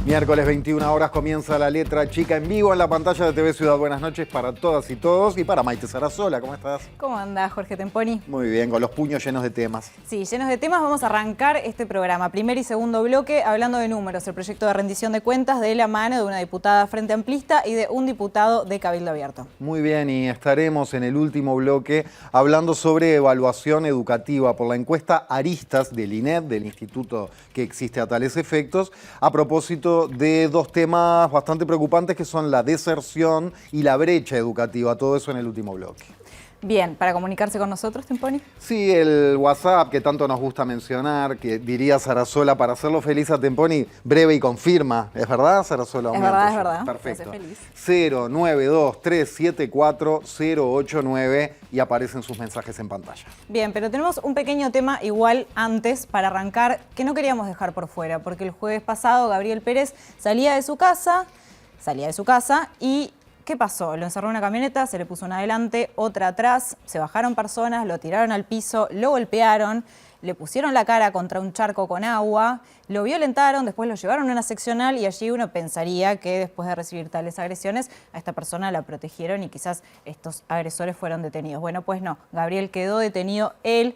Miércoles 21 horas comienza La Letra Chica en vivo en la pantalla de TV Ciudad. Buenas noches para todas y todos y para Maite Sarasola. ¿Cómo estás? ¿Cómo andás, Jorge Temponi? Muy bien, con los puños llenos de temas. Sí, llenos de temas. Vamos a arrancar este programa, primer y segundo bloque, hablando de números. El proyecto de rendición de cuentas de la mano de una diputada Frente Amplista y de un diputado de Cabildo Abierto. Muy bien, y estaremos en el último bloque hablando sobre evaluación educativa por la encuesta Aristas del INED, del instituto que existe a tales efectos, a propósito de dos temas bastante preocupantes que son la deserción y la brecha educativa. Todo eso en el último bloque. Bien, para comunicarse con nosotros, Temponi. Sí, el WhatsApp que tanto nos gusta mencionar, que diría Sarasola, para hacerlo feliz a Temponi, breve y confirma. ¿Es verdad, Sarasola? Es verdad, es verdad. Perfecto. Me hace feliz. 092-374-089 y aparecen sus mensajes en pantalla. Bien, pero tenemos un pequeño tema igual antes para arrancar que no queríamos dejar por fuera, porque el jueves pasado Gabriel Pérez salía de su casa y ¿qué pasó? Lo encerró en una camioneta, se le puso una adelante, otra atrás, se bajaron personas, lo tiraron al piso, lo golpearon, le pusieron la cara contra un charco con agua, lo violentaron, después lo llevaron a una seccional y allí uno pensaría que después de recibir tales agresiones a esta persona la protegieron y quizás estos agresores fueron detenidos. Bueno, pues no, Gabriel quedó detenido, él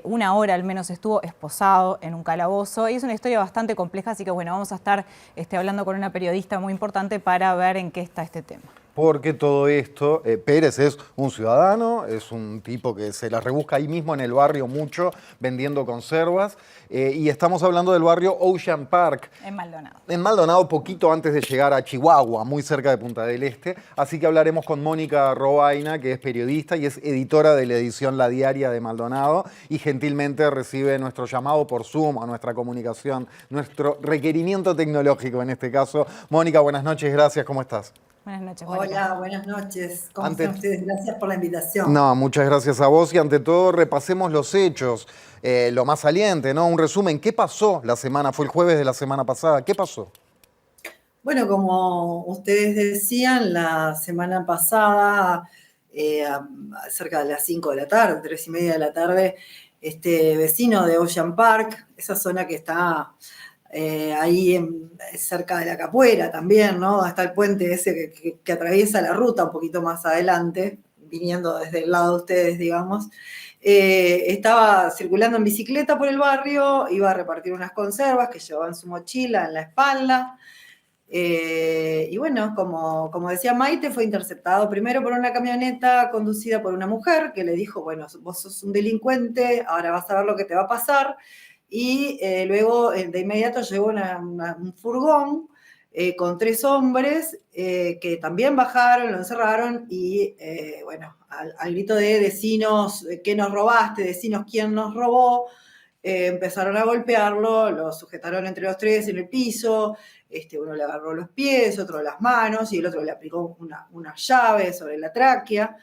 una hora al menos estuvo esposado en un calabozo y es una historia bastante compleja, así que bueno, vamos a estar hablando con una periodista muy importante para ver en qué está este tema. Porque todo esto, Pérez es un ciudadano, es un tipo que se la rebusca ahí mismo en el barrio mucho, vendiendo conservas, y estamos hablando del barrio Ocean Park. En Maldonado. En Maldonado, poquito antes de llegar a Chihuahua, muy cerca de Punta del Este. Así que hablaremos con Mónica Robaina, que es periodista y es editora de la edición La Diaria de Maldonado, y gentilmente recibe nuestro llamado por Zoom a nuestra comunicación, nuestro requerimiento tecnológico en este caso. Mónica, buenas noches, gracias, ¿cómo estás? Buenas noches, Mónica. Hola, buenas noches. ¿Cómo están ustedes? Gracias por la invitación. No, muchas gracias a vos y ante todo repasemos los hechos, lo más saliente, ¿no? Un resumen, ¿qué pasó la semana? Fue el jueves de la semana pasada, ¿qué pasó? Bueno, como ustedes decían, la semana pasada, cerca de las 5 de la tarde, 3:30 de la tarde, este vecino de Ocean Park, esa zona que está ahí cerca de la Capuera también, ¿no? Hasta el puente ese que atraviesa la ruta un poquito más adelante, viniendo desde el lado de ustedes, digamos. Estaba circulando en bicicleta por el barrio, iba a repartir unas conservas que llevaba en su mochila, en la espalda. Y bueno, como decía Maite, fue interceptado primero por una camioneta conducida por una mujer que le dijo, bueno, vos sos un delincuente, ahora vas a ver lo que te va a pasar. Y luego de inmediato llegó un furgón con 3 hombres que también bajaron, lo encerraron y bueno, al grito de decinos qué nos robaste, decinos quién nos robó, empezaron a golpearlo, lo sujetaron entre los 3 en el piso, uno le agarró los pies, otro las manos y el otro le aplicó una llave sobre la tráquea.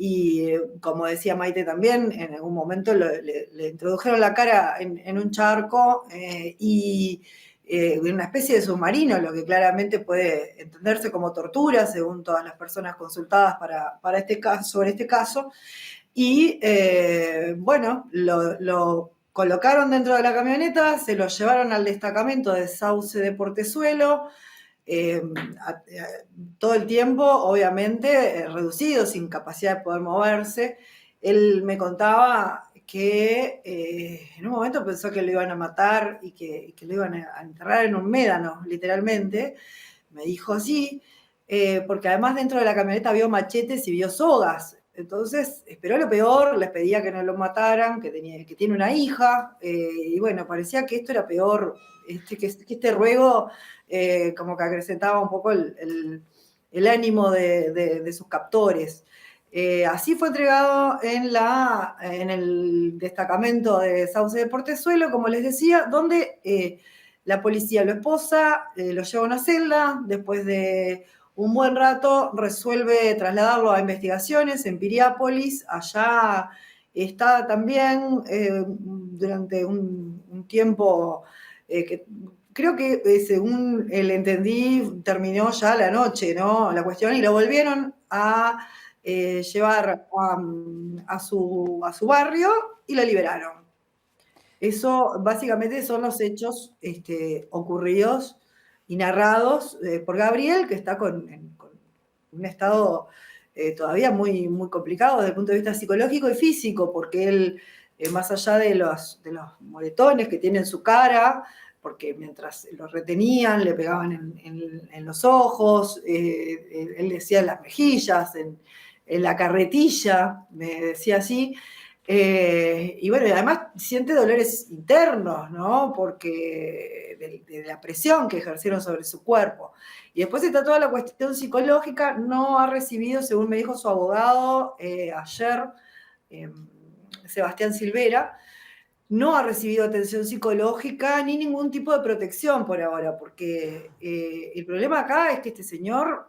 Y como decía Maite también, en algún momento le introdujeron la cara en un charco y en una especie de submarino, lo que claramente puede entenderse como tortura, según todas las personas consultadas para este caso, sobre este caso. Y bueno, lo colocaron dentro de la camioneta, se lo llevaron al destacamento de Sauce de Portezuelo, todo el tiempo, obviamente, reducido, sin capacidad de poder moverse. Él me contaba que en un momento pensó que lo iban a matar y que lo iban a enterrar en un médano, literalmente. Me dijo así, porque además dentro de la camioneta vio machetes y vio sogas. Entonces esperó lo peor, les pedía que no lo mataran, que tiene una hija, y bueno, parecía que esto era peor, que este ruego como que acrecentaba un poco el ánimo de sus captores. Así fue entregado en el destacamento de Sauce de Portezuelo, como les decía, donde la policía lo esposa, lo lleva a una celda, después de un buen rato resuelve trasladarlo a investigaciones en Piriápolis. Allá está también durante un tiempo que creo que según el entendí terminó ya la noche, ¿no? La cuestión, y lo volvieron a llevar a su barrio y lo liberaron. Eso básicamente son los hechos ocurridos y narrados por Gabriel, que está con un estado todavía muy, muy complicado desde el punto de vista psicológico y físico, porque él, más allá de los moretones que tiene en su cara, porque mientras lo retenían, le pegaban en los ojos, él decía en las mejillas, en la carretilla, me decía así. Y bueno, y además siente dolores internos, ¿no? Porque de la presión que ejercieron sobre su cuerpo. Y después está toda la cuestión psicológica, no ha recibido, según me dijo su abogado ayer, Sebastián Silvera, no ha recibido atención psicológica ni ningún tipo de protección por ahora, porque el problema acá es que este señor,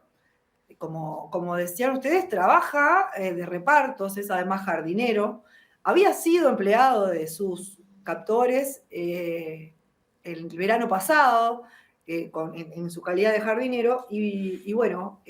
como decían ustedes, trabaja de repartos, es además jardinero, había sido empleado de sus captores el verano pasado, en su calidad de jardinero, y bueno,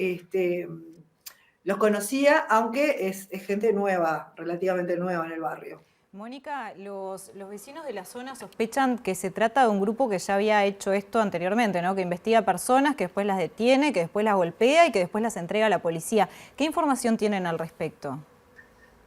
los conocía, aunque es gente nueva, relativamente nueva en el barrio. Mónica, los vecinos de la zona sospechan que se trata de un grupo que ya había hecho esto anteriormente, ¿no? Que investiga personas, que después las detiene, que después las golpea y que después las entrega a la policía. ¿Qué información tienen al respecto?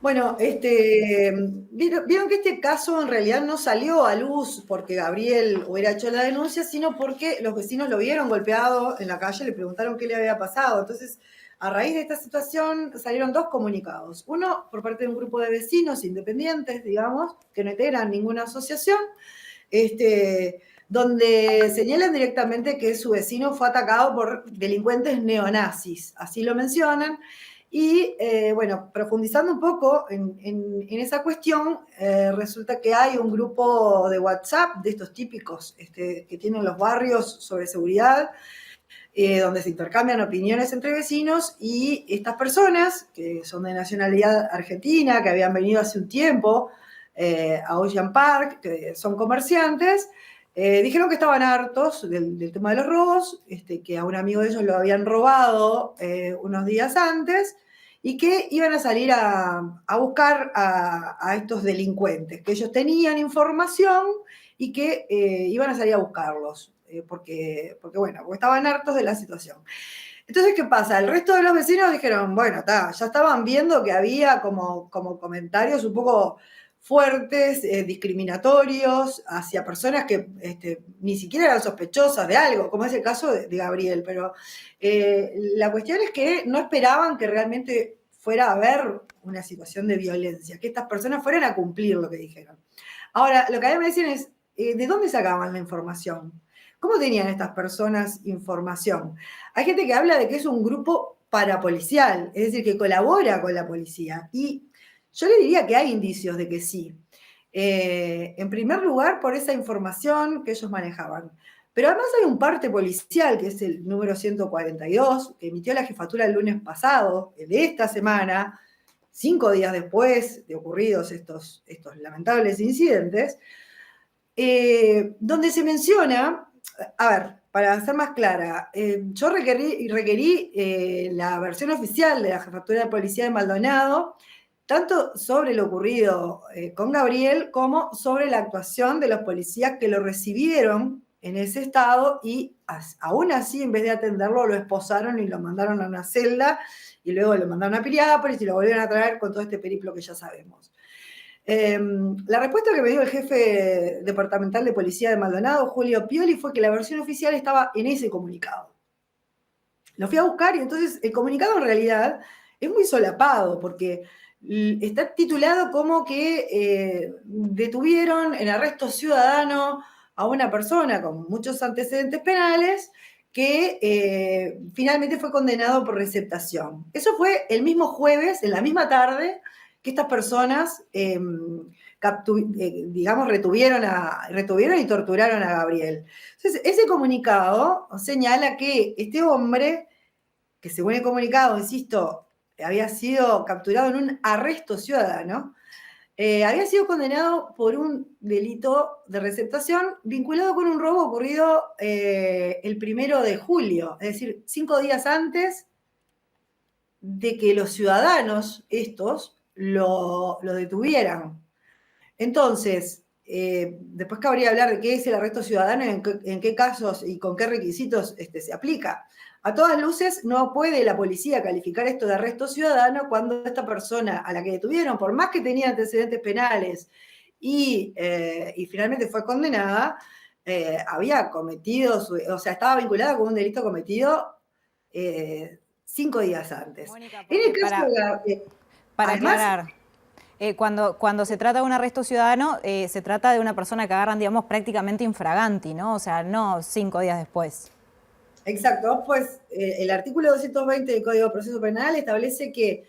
Bueno, vieron que este caso en realidad no salió a luz porque Gabriel hubiera hecho la denuncia, sino porque los vecinos lo vieron golpeado en la calle, le preguntaron qué le había pasado. Entonces, a raíz de esta situación salieron dos comunicados. Uno por parte de un grupo de vecinos independientes, digamos, que no integran ninguna asociación, donde señalan directamente que su vecino fue atacado por delincuentes neonazis, así lo mencionan. Y bueno, profundizando un poco en esa cuestión, resulta que hay un grupo de WhatsApp de estos típicos que tienen los barrios sobre seguridad, donde se intercambian opiniones entre vecinos, y estas personas, que son de nacionalidad argentina, que habían venido hace un tiempo a Ocean Park, que son comerciantes, dijeron que estaban hartos del tema de los robos, que a un amigo de ellos lo habían robado unos días antes, y que iban a salir a buscar a estos delincuentes, que ellos tenían información y que iban a salir a buscarlos. Porque estaban hartos de la situación. Entonces, ¿qué pasa? El resto de los vecinos dijeron, bueno, ya estaban viendo que había como comentarios un poco fuertes, discriminatorios, hacia personas que ni siquiera eran sospechosas de algo, como es el caso de Gabriel, pero la cuestión es que no esperaban que realmente fuera a haber una situación de violencia, que estas personas fueran a cumplir lo que dijeron. Ahora, lo que a mí me decían es, ¿de dónde sacaban la información? ¿Cómo tenían estas personas información? Hay gente que habla de que es un grupo parapolicial, es decir, que colabora con la policía. Y yo le diría que hay indicios de que sí. En primer lugar, por esa información que ellos manejaban. Pero además hay un parte policial, que es el número 142, que emitió la jefatura el lunes pasado, el de esta semana, 5 días después de ocurridos estos lamentables incidentes, donde se menciona, a ver, para ser más clara, yo requerí la versión oficial de la Jefatura de Policía de Maldonado, tanto sobre lo ocurrido con Gabriel como sobre la actuación de los policías que lo recibieron en ese estado y aún así, en vez de atenderlo, lo esposaron y lo mandaron a una celda y luego lo mandaron a Piriápolis y lo volvieron a traer con todo este periplo que ya sabemos. La respuesta que me dio el jefe departamental de policía de Maldonado, Julio Pioli, fue que la versión oficial estaba en ese comunicado. Lo fui a buscar y entonces el comunicado en realidad es muy solapado porque está titulado como que detuvieron en arresto ciudadano a una persona con muchos antecedentes penales que finalmente fue condenado por receptación. Eso fue el mismo jueves, en la misma tarde, que estas personas, digamos, retuvieron y torturaron a Gabriel. Entonces, ese comunicado señala que este hombre, que según el comunicado, insisto, había sido capturado en un arresto ciudadano, había sido condenado por un delito de receptación vinculado con un robo ocurrido el 1 de julio, es decir, 5 días antes de que los ciudadanos estos lo detuvieran. Entonces, después cabría hablar de qué es el arresto ciudadano, en qué casos y con qué requisitos se aplica. A todas luces, no puede la policía calificar esto de arresto ciudadano cuando esta persona a la que detuvieron, por más que tenía antecedentes penales y finalmente fue condenada, había cometido, o sea, estaba vinculada con un delito cometido 5 días antes. Mónica, En el porque caso para además, aclarar, cuando se trata de un arresto ciudadano, se trata de una persona que agarran, digamos, prácticamente infraganti, ¿no? O sea, no 5 días después. exacto, pues el artículo 220 del Código de Proceso Penal establece que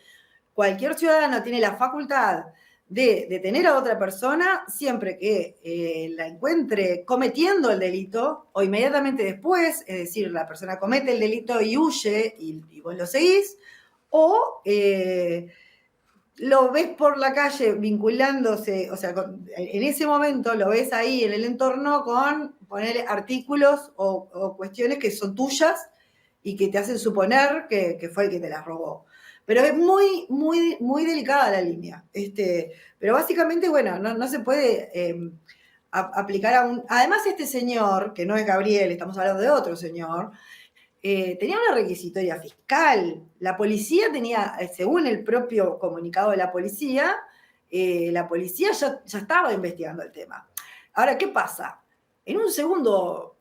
cualquier ciudadano tiene la facultad de detener a otra persona siempre que la encuentre cometiendo el delito o inmediatamente después, es decir, la persona comete el delito y huye y vos lo seguís, o lo ves por la calle vinculándose, o sea, en ese momento lo ves ahí en el entorno con poner artículos o cuestiones que son tuyas y que te hacen suponer que fue el que te las robó. Pero es muy, muy, muy delicada la línea. Pero básicamente, bueno, no se puede aplicar a un... Además, este señor, que no es Gabriel, estamos hablando de otro señor, tenía una requisitoria fiscal. La policía tenía, según el propio comunicado de la policía ya estaba investigando el tema. Ahora, ¿qué pasa? En un segundo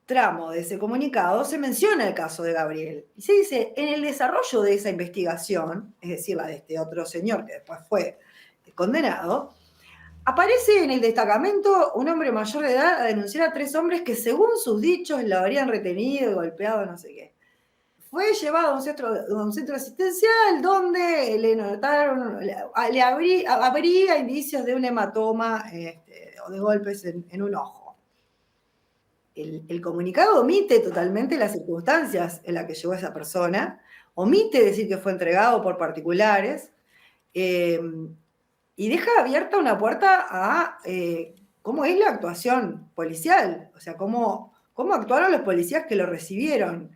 tramo de ese comunicado se menciona el caso de Gabriel y se dice, en el desarrollo de esa investigación, es decir, la de este otro señor que después fue condenado, aparece en el destacamento un hombre mayor de edad a denunciar a 3 hombres que según sus dichos lo habrían retenido y golpeado, no sé qué. Fue llevado a un centro asistencial donde le notaron, habría indicios de un hematoma o de golpes en un ojo. El comunicado omite totalmente las circunstancias en las que llegó esa persona, omite decir que fue entregado por particulares, y deja abierta una puerta a cómo es la actuación policial, o sea, cómo actuaron los policías que lo recibieron.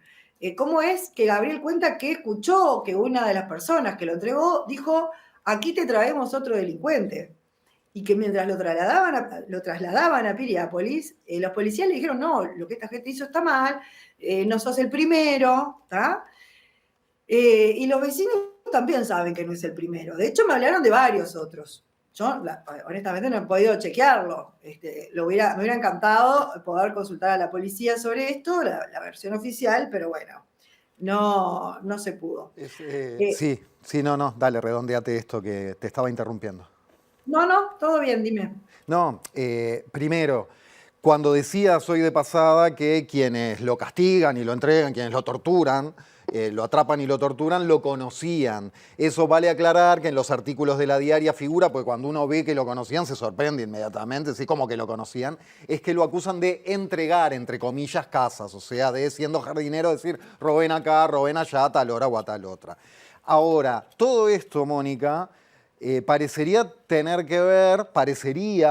Cómo es que Gabriel cuenta que escuchó que una de las personas que lo entregó dijo, aquí te traemos otro delincuente. Y que mientras lo trasladaban a Piriápolis, los policías le dijeron, no, lo que esta gente hizo está mal, no sos el primero, ¿tá? Y los vecinos también saben que no es el primero. De hecho, me hablaron de varios otros. Yo, honestamente, no he podido chequearlo. Me hubiera encantado poder consultar a la policía sobre esto, la versión oficial, pero bueno, no se pudo. Sí, no, dale, redondeate esto que te estaba interrumpiendo. No, todo bien, dime. No, primero, cuando decía soy de pasada que quienes lo castigan y lo entregan, quienes lo torturan, lo atrapan y lo torturan, lo conocían. Eso vale aclarar que en los artículos de la diaria figura, porque cuando uno ve que lo conocían se sorprende inmediatamente, sí, como que lo conocían, es que lo acusan de entregar, entre comillas, casas, o sea, de siendo jardinero decir, roben acá, roben allá, a tal hora o a tal otra. Ahora, todo esto, Mónica, parecería tener que ver,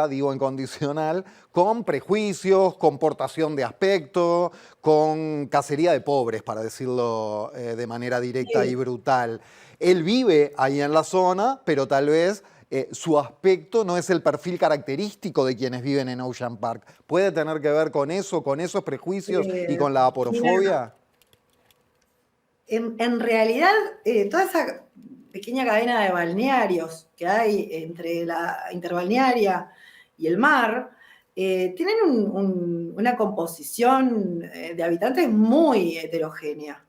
digo en condicional, con prejuicios, con portación de aspecto, con cacería de pobres, para decirlo de manera directa y brutal. Él vive ahí en la zona, pero tal vez su aspecto no es el perfil característico de quienes viven en Ocean Park. ¿Puede tener que ver con eso, con esos prejuicios y con la aporofobia? En realidad, toda esa pequeña cadena de balnearios que hay entre la interbalnearia y el mar, tienen una composición de habitantes muy heterogénea.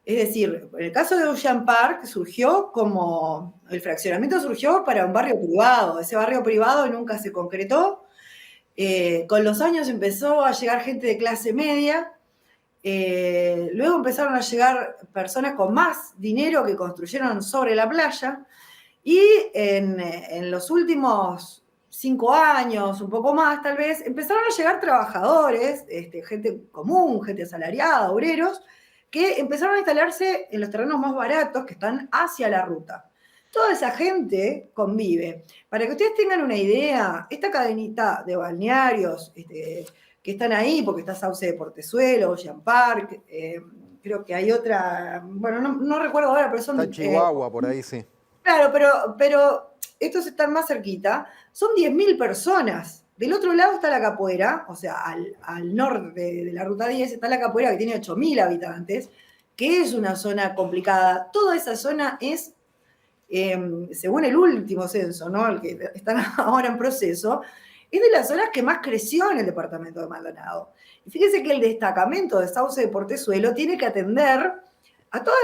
Es decir, en el caso de Ocean Park el fraccionamiento surgió para un barrio privado. Ese barrio privado nunca se concretó. Con los años empezó a llegar gente de clase media. Luego empezaron a llegar personas con más dinero que construyeron sobre la playa y en los últimos 5 años, un poco más tal vez, empezaron a llegar trabajadores, gente común, gente asalariada, obreros, que empezaron a instalarse en los terrenos más baratos que están hacia la ruta. Toda esa gente convive. Para que ustedes tengan una idea, esta cadenita de balnearios, que están ahí, porque está Sauce de Portezuelo, Ocean Park, creo que hay otra, bueno, no recuerdo ahora, pero son... Está Chihuahua, por ahí sí. Claro, pero estos están más cerquita, son 10.000 personas. Del otro lado está la Capuera, o sea, al norte de la Ruta 10 está la Capuera, que tiene 8.000 habitantes, que es una zona complicada. Toda esa zona es, según el último censo, ¿no?, el que están ahora en proceso, es de las zonas que más creció en el departamento de Maldonado. Y fíjense que el destacamento de Sauce de Portezuelo tiene que atender a todos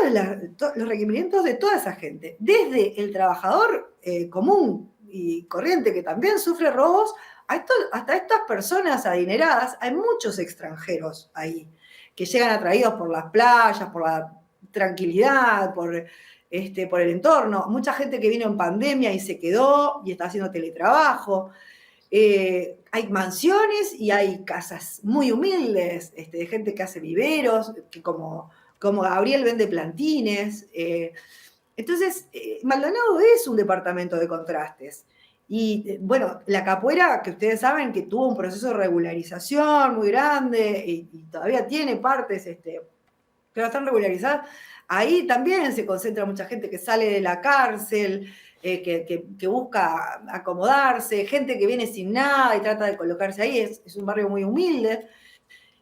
los requerimientos de toda esa gente, desde el trabajador común y corriente que también sufre robos, hasta estas personas adineradas. Hay muchos extranjeros ahí que llegan atraídos por las playas, por la tranquilidad, por el entorno. Mucha gente que vino en pandemia y se quedó y está haciendo teletrabajo. Hay mansiones y hay casas muy humildes, de gente que hace viveros, que como Gabriel vende plantines. Entonces, Maldonado es un departamento de contrastes. Y bueno, la Capuera, que ustedes saben que tuvo un proceso de regularización muy grande y todavía tiene partes que no están regularizadas, ahí también se concentra mucha gente que sale de la cárcel, que busca acomodarse, gente que viene sin nada y trata de colocarse ahí. Es un barrio muy humilde.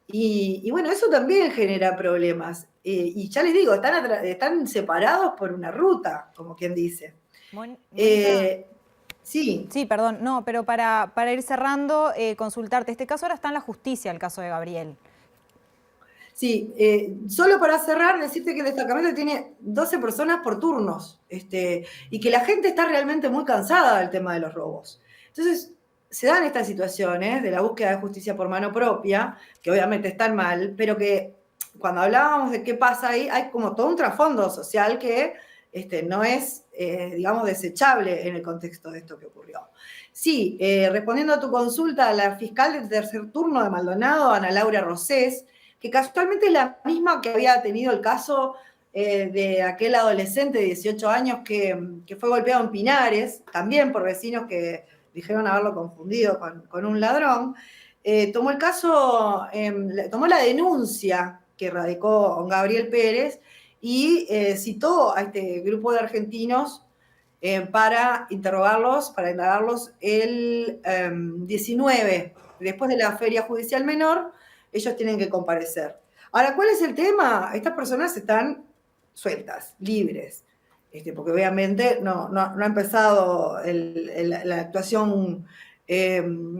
Y bueno, eso también genera problemas. Y ya les digo, están separados por una ruta, como quien dice. Mónica. Sí. Sí, perdón, no, pero para ir cerrando, consultarte. Este caso ahora está en la justicia, el caso de Gabriel. Sí, solo para cerrar, decirte que el destacamento tiene 12 personas por turnos, y que la gente está realmente muy cansada del tema de los robos. Entonces, se dan estas situaciones de la búsqueda de justicia por mano propia, que obviamente están mal, pero que cuando hablábamos de qué pasa ahí, hay como todo un trasfondo social que no es, digamos, desechable en el contexto de esto que ocurrió. Sí, respondiendo a tu consulta, la fiscal del tercer turno de Maldonado, Ana Laura Rosés, que casualmente es la misma que había tenido el caso de aquel adolescente de 18 años que fue golpeado en Pinares, también por vecinos que dijeron haberlo confundido con un ladrón. Tomó el caso, tomó la denuncia que radicó con Gabriel Pérez y citó a este grupo de argentinos para interrogarlos, para indagarlos el 19, después de la feria judicial menor. Ellos tienen que comparecer. Ahora, ¿cuál es el tema? Estas personas están sueltas, libres, porque obviamente no ha empezado la actuación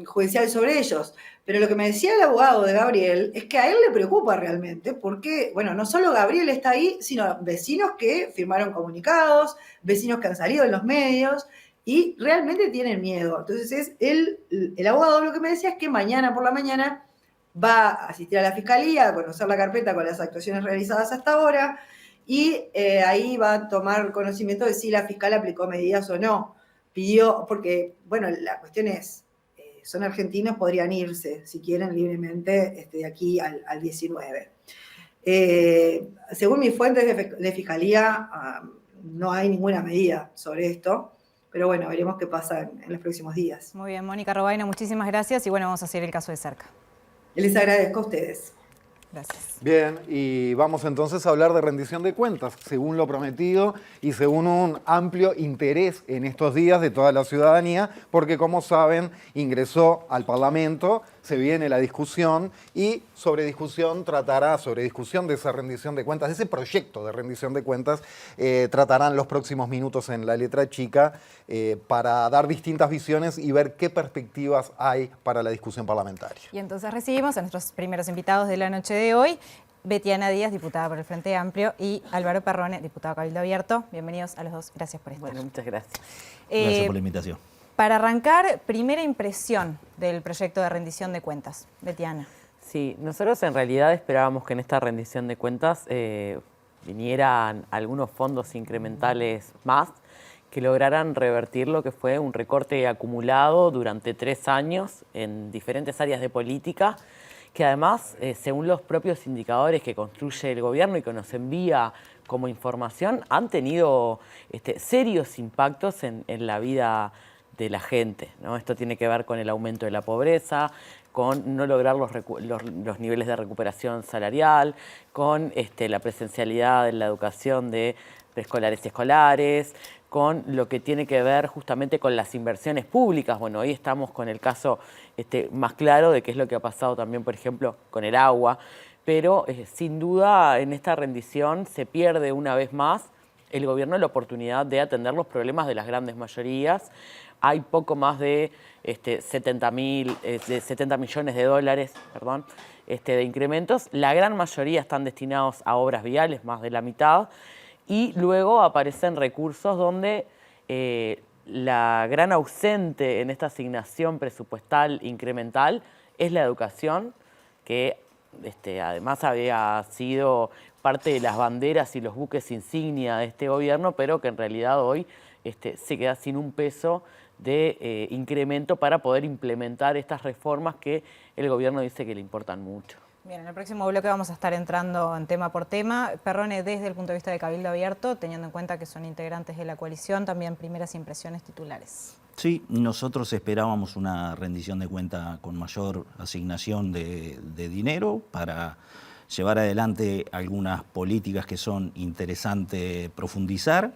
judicial sobre ellos. Pero lo que me decía el abogado de Gabriel es que a él le preocupa realmente, porque, bueno, no solo Gabriel está ahí, sino vecinos que firmaron comunicados, vecinos que han salido en los medios y realmente tienen miedo. Entonces, el abogado lo que me decía es que mañana por la mañana va a asistir a la fiscalía, a conocer la carpeta con las actuaciones realizadas hasta ahora, y ahí va a tomar conocimiento de si la fiscal aplicó medidas o no. Pidió, porque, bueno, la cuestión es, son argentinos, podrían irse, si quieren, libremente de aquí al 19. Según mis fuentes de fiscalía, no hay ninguna medida sobre esto, pero bueno, veremos qué pasa en los próximos días. Muy bien, Mónica Robaina, muchísimas gracias y bueno, vamos a seguir el caso de cerca. Les agradezco a ustedes. Gracias. Bien, y vamos entonces a hablar de rendición de cuentas, según lo prometido y según un amplio interés en estos días de toda la ciudadanía, porque como saben, ingresó al Parlamento, se viene la discusión y sobre discusión de esa rendición de cuentas, de ese proyecto de rendición de cuentas, tratarán los próximos minutos en La Letra Chica para dar distintas visiones y ver qué perspectivas hay para la discusión parlamentaria. Y entonces recibimos a nuestros primeros invitados de la noche de hoy, Betiana Díaz, diputada por el Frente Amplio, y Álvaro Perrone, diputado Cabildo Abierto. Bienvenidos a los dos, gracias por estar. Bueno, muchas gracias. Gracias por la invitación. Para arrancar, primera impresión del proyecto de rendición de cuentas. Betiana. Sí, nosotros en realidad esperábamos que en esta rendición de cuentas vinieran algunos fondos incrementales más que lograran revertir lo que fue un recorte acumulado durante 3 años en diferentes áreas de política, que además, según los propios indicadores que construye el gobierno y que nos envía como información, han tenido serios impactos en la vida de la gente, ¿no? Esto tiene que ver con el aumento de la pobreza, con no lograr los niveles de recuperación salarial, con la presencialidad en la educación de preescolares y escolares, con lo que tiene que ver justamente con las inversiones públicas. Bueno, hoy estamos con el caso más claro de qué es lo que ha pasado también, por ejemplo, con el agua, pero sin duda en esta rendición se pierde una vez más el gobierno la oportunidad de atender los problemas de las grandes mayorías. Hay poco más de 70 millones de dólares, perdón, de incrementos. La gran mayoría están destinados a obras viales, más de la mitad. Y luego aparecen recursos donde la gran ausente en esta asignación presupuestal incremental es la educación, que además había sido parte de las banderas y los buques insignia de este gobierno, pero que en realidad hoy se queda sin un peso de incremento para poder implementar estas reformas que el gobierno dice que le importan mucho. Bien, en el próximo bloque vamos a estar entrando en tema por tema. Perrone, desde el punto de vista de Cabildo Abierto, teniendo en cuenta que son integrantes de la coalición, también primeras impresiones titulares. Sí, nosotros esperábamos una rendición de cuenta con mayor asignación de dinero para llevar adelante algunas políticas que son interesantes profundizar.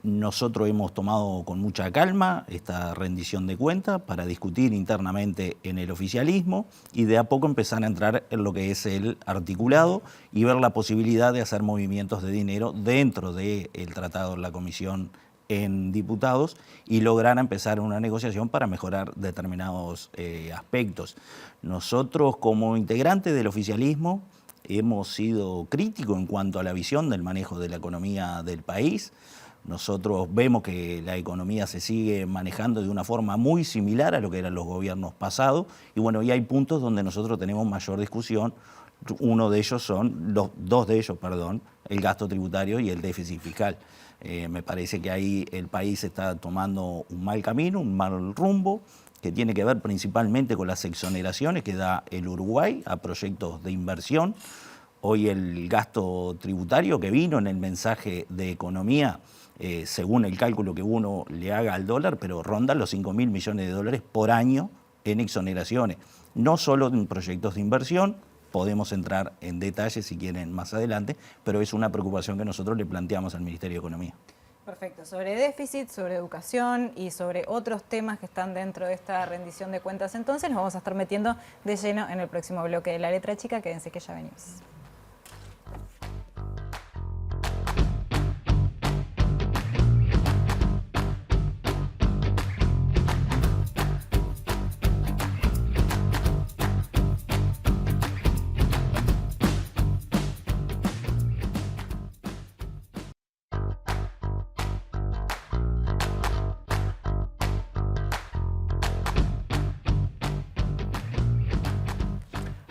Nosotros hemos tomado con mucha calma esta rendición de cuentas para discutir internamente en el oficialismo y de a poco empezar a entrar en lo que es el articulado y ver la posibilidad de hacer movimientos de dinero dentro del tratado de la Comisión en diputados y lograr empezar una negociación para mejorar determinados aspectos. Nosotros como integrantes del oficialismo hemos sido críticos en cuanto a la visión del manejo de la economía del país. Nosotros vemos que la economía se sigue manejando de una forma muy similar a lo que eran los gobiernos pasados y bueno, y hay puntos donde nosotros tenemos mayor discusión. Uno de ellos son, dos de ellos, perdón, el gasto tributario y el déficit fiscal. Me parece que ahí el país está tomando un mal camino, un mal rumbo, que tiene que ver principalmente con las exoneraciones que da el Uruguay a proyectos de inversión. Hoy el gasto tributario que vino en el mensaje de economía, según el cálculo que uno le haga al dólar, pero ronda los 5.000 millones de dólares por año en exoneraciones. No solo en proyectos de inversión, podemos entrar en detalles si quieren más adelante, pero es una preocupación que nosotros le planteamos al Ministerio de Economía. Perfecto. Sobre déficit, sobre educación y sobre otros temas que están dentro de esta rendición de cuentas, entonces nos vamos a estar metiendo de lleno en el próximo bloque de La Letra Chica. Quédense que ya venimos.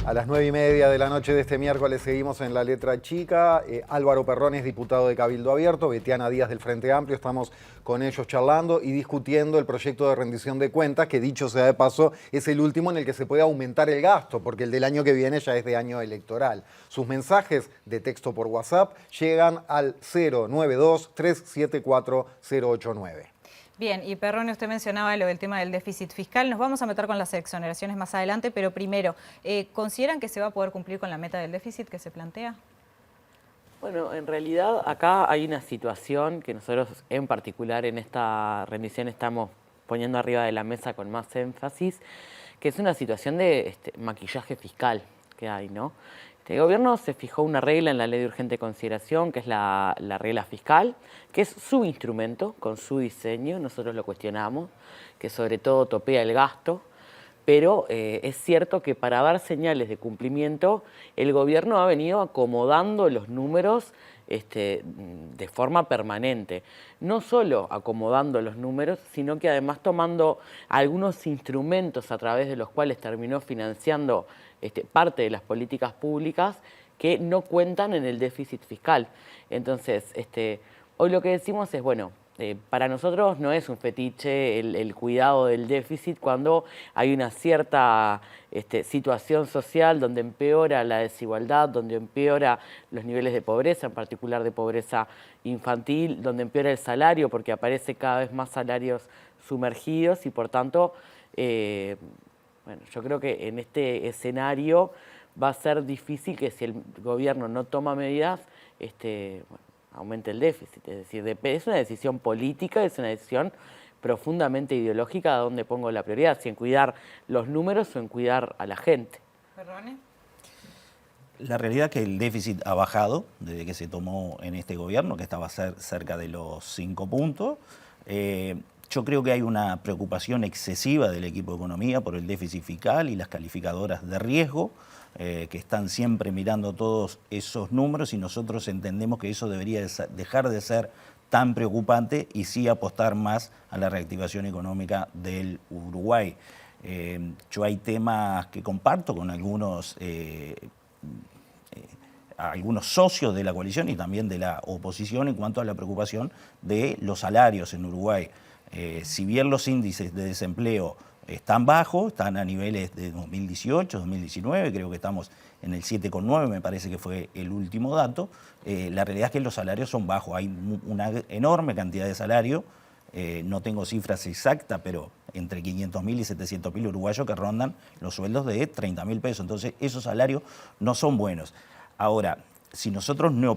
A las 9:30 de la noche de este miércoles seguimos en La Letra Chica. Álvaro Perrone es diputado de Cabildo Abierto, Betiana Díaz del Frente Amplio. Estamos con ellos charlando y discutiendo el proyecto de rendición de cuentas, que dicho sea de paso, es el último en el que se puede aumentar el gasto, porque el del año que viene ya es de año electoral. Sus mensajes de texto por WhatsApp llegan al 092-374-089. Bien, y Perrone, usted mencionaba lo del tema del déficit fiscal. Nos vamos a meter con las exoneraciones más adelante, pero primero, ¿consideran que se va a poder cumplir con la meta del déficit que se plantea? Bueno, en realidad acá hay una situación que nosotros en particular en esta rendición estamos poniendo arriba de la mesa con más énfasis, que es una situación de maquillaje fiscal que hay, ¿no? El gobierno se fijó una regla en la Ley de Urgente Consideración, que es la regla fiscal, que es su instrumento, con su diseño, nosotros lo cuestionamos, que sobre todo topea el gasto, pero es cierto que para dar señales de cumplimiento, el gobierno ha venido acomodando los números de forma permanente. No solo acomodando los números, sino que además tomando algunos instrumentos a través de los cuales terminó financiando parte de las políticas públicas que no cuentan en el déficit fiscal. Entonces, hoy lo que decimos es, bueno, para nosotros no es un fetiche el cuidado del déficit cuando hay una cierta situación social donde empeora la desigualdad, donde empeora los niveles de pobreza, en particular de pobreza infantil, donde empeora el salario porque aparece cada vez más salarios sumergidos y por tanto Bueno, yo creo que en este escenario va a ser difícil que si el gobierno no toma medidas, bueno, aumente el déficit. Es decir, es una decisión política, es una decisión profundamente ideológica a dónde pongo la prioridad, si en cuidar los números o en cuidar a la gente. ¿Perdone? La realidad es que el déficit ha bajado desde que se tomó en este gobierno, que estaba cerca de los 5 puntos. Yo creo que hay una preocupación excesiva del equipo de economía por el déficit fiscal y las calificadoras de riesgo, que están siempre mirando todos esos números, y nosotros entendemos que eso debería dejar de ser tan preocupante y sí apostar más a la reactivación económica del Uruguay. Yo hay temas que comparto con algunos socios de la coalición y también de la oposición en cuanto a la preocupación de los salarios en Uruguay. Si bien los índices de desempleo están bajos, están a niveles de 2018, 2019, creo que estamos en el 7,9, me parece que fue el último dato, la realidad es que los salarios son bajos, hay una enorme cantidad de salarios, no tengo cifras exactas, pero entre 500.000 y 700.000 uruguayos que rondan los sueldos de 30.000 pesos, entonces esos salarios no son buenos. Ahora, si nosotros nos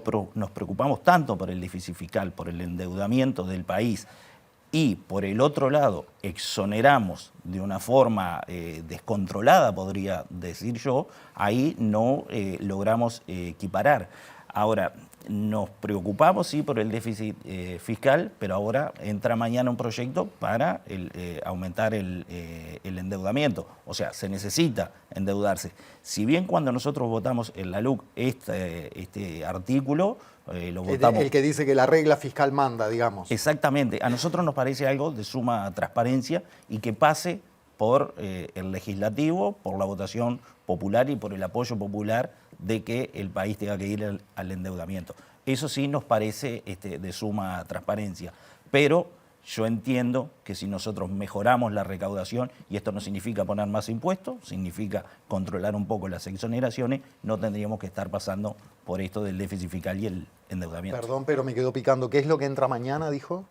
preocupamos tanto por el déficit fiscal, por el endeudamiento del país, y por el otro lado exoneramos de una forma descontrolada, podría decir yo, ahí no logramos equiparar. Ahora, nos preocupamos sí por el déficit fiscal, pero ahora entra mañana un proyecto para aumentar el endeudamiento. O sea, se necesita endeudarse. Si bien cuando nosotros votamos en la LUC este artículo, lo votamos... El que dice que la regla fiscal manda, digamos. Exactamente. A nosotros nos parece algo de suma transparencia y que pase por el legislativo, por la votación popular y por el apoyo popular de que el país tenga que ir al endeudamiento. Eso sí nos parece de suma transparencia, pero yo entiendo que si nosotros mejoramos la recaudación, y esto no significa poner más impuestos, significa controlar un poco las exoneraciones, no tendríamos que estar pasando por esto del déficit fiscal y el endeudamiento. Perdón, pero me quedó picando. ¿Qué es lo que entra mañana, dijo?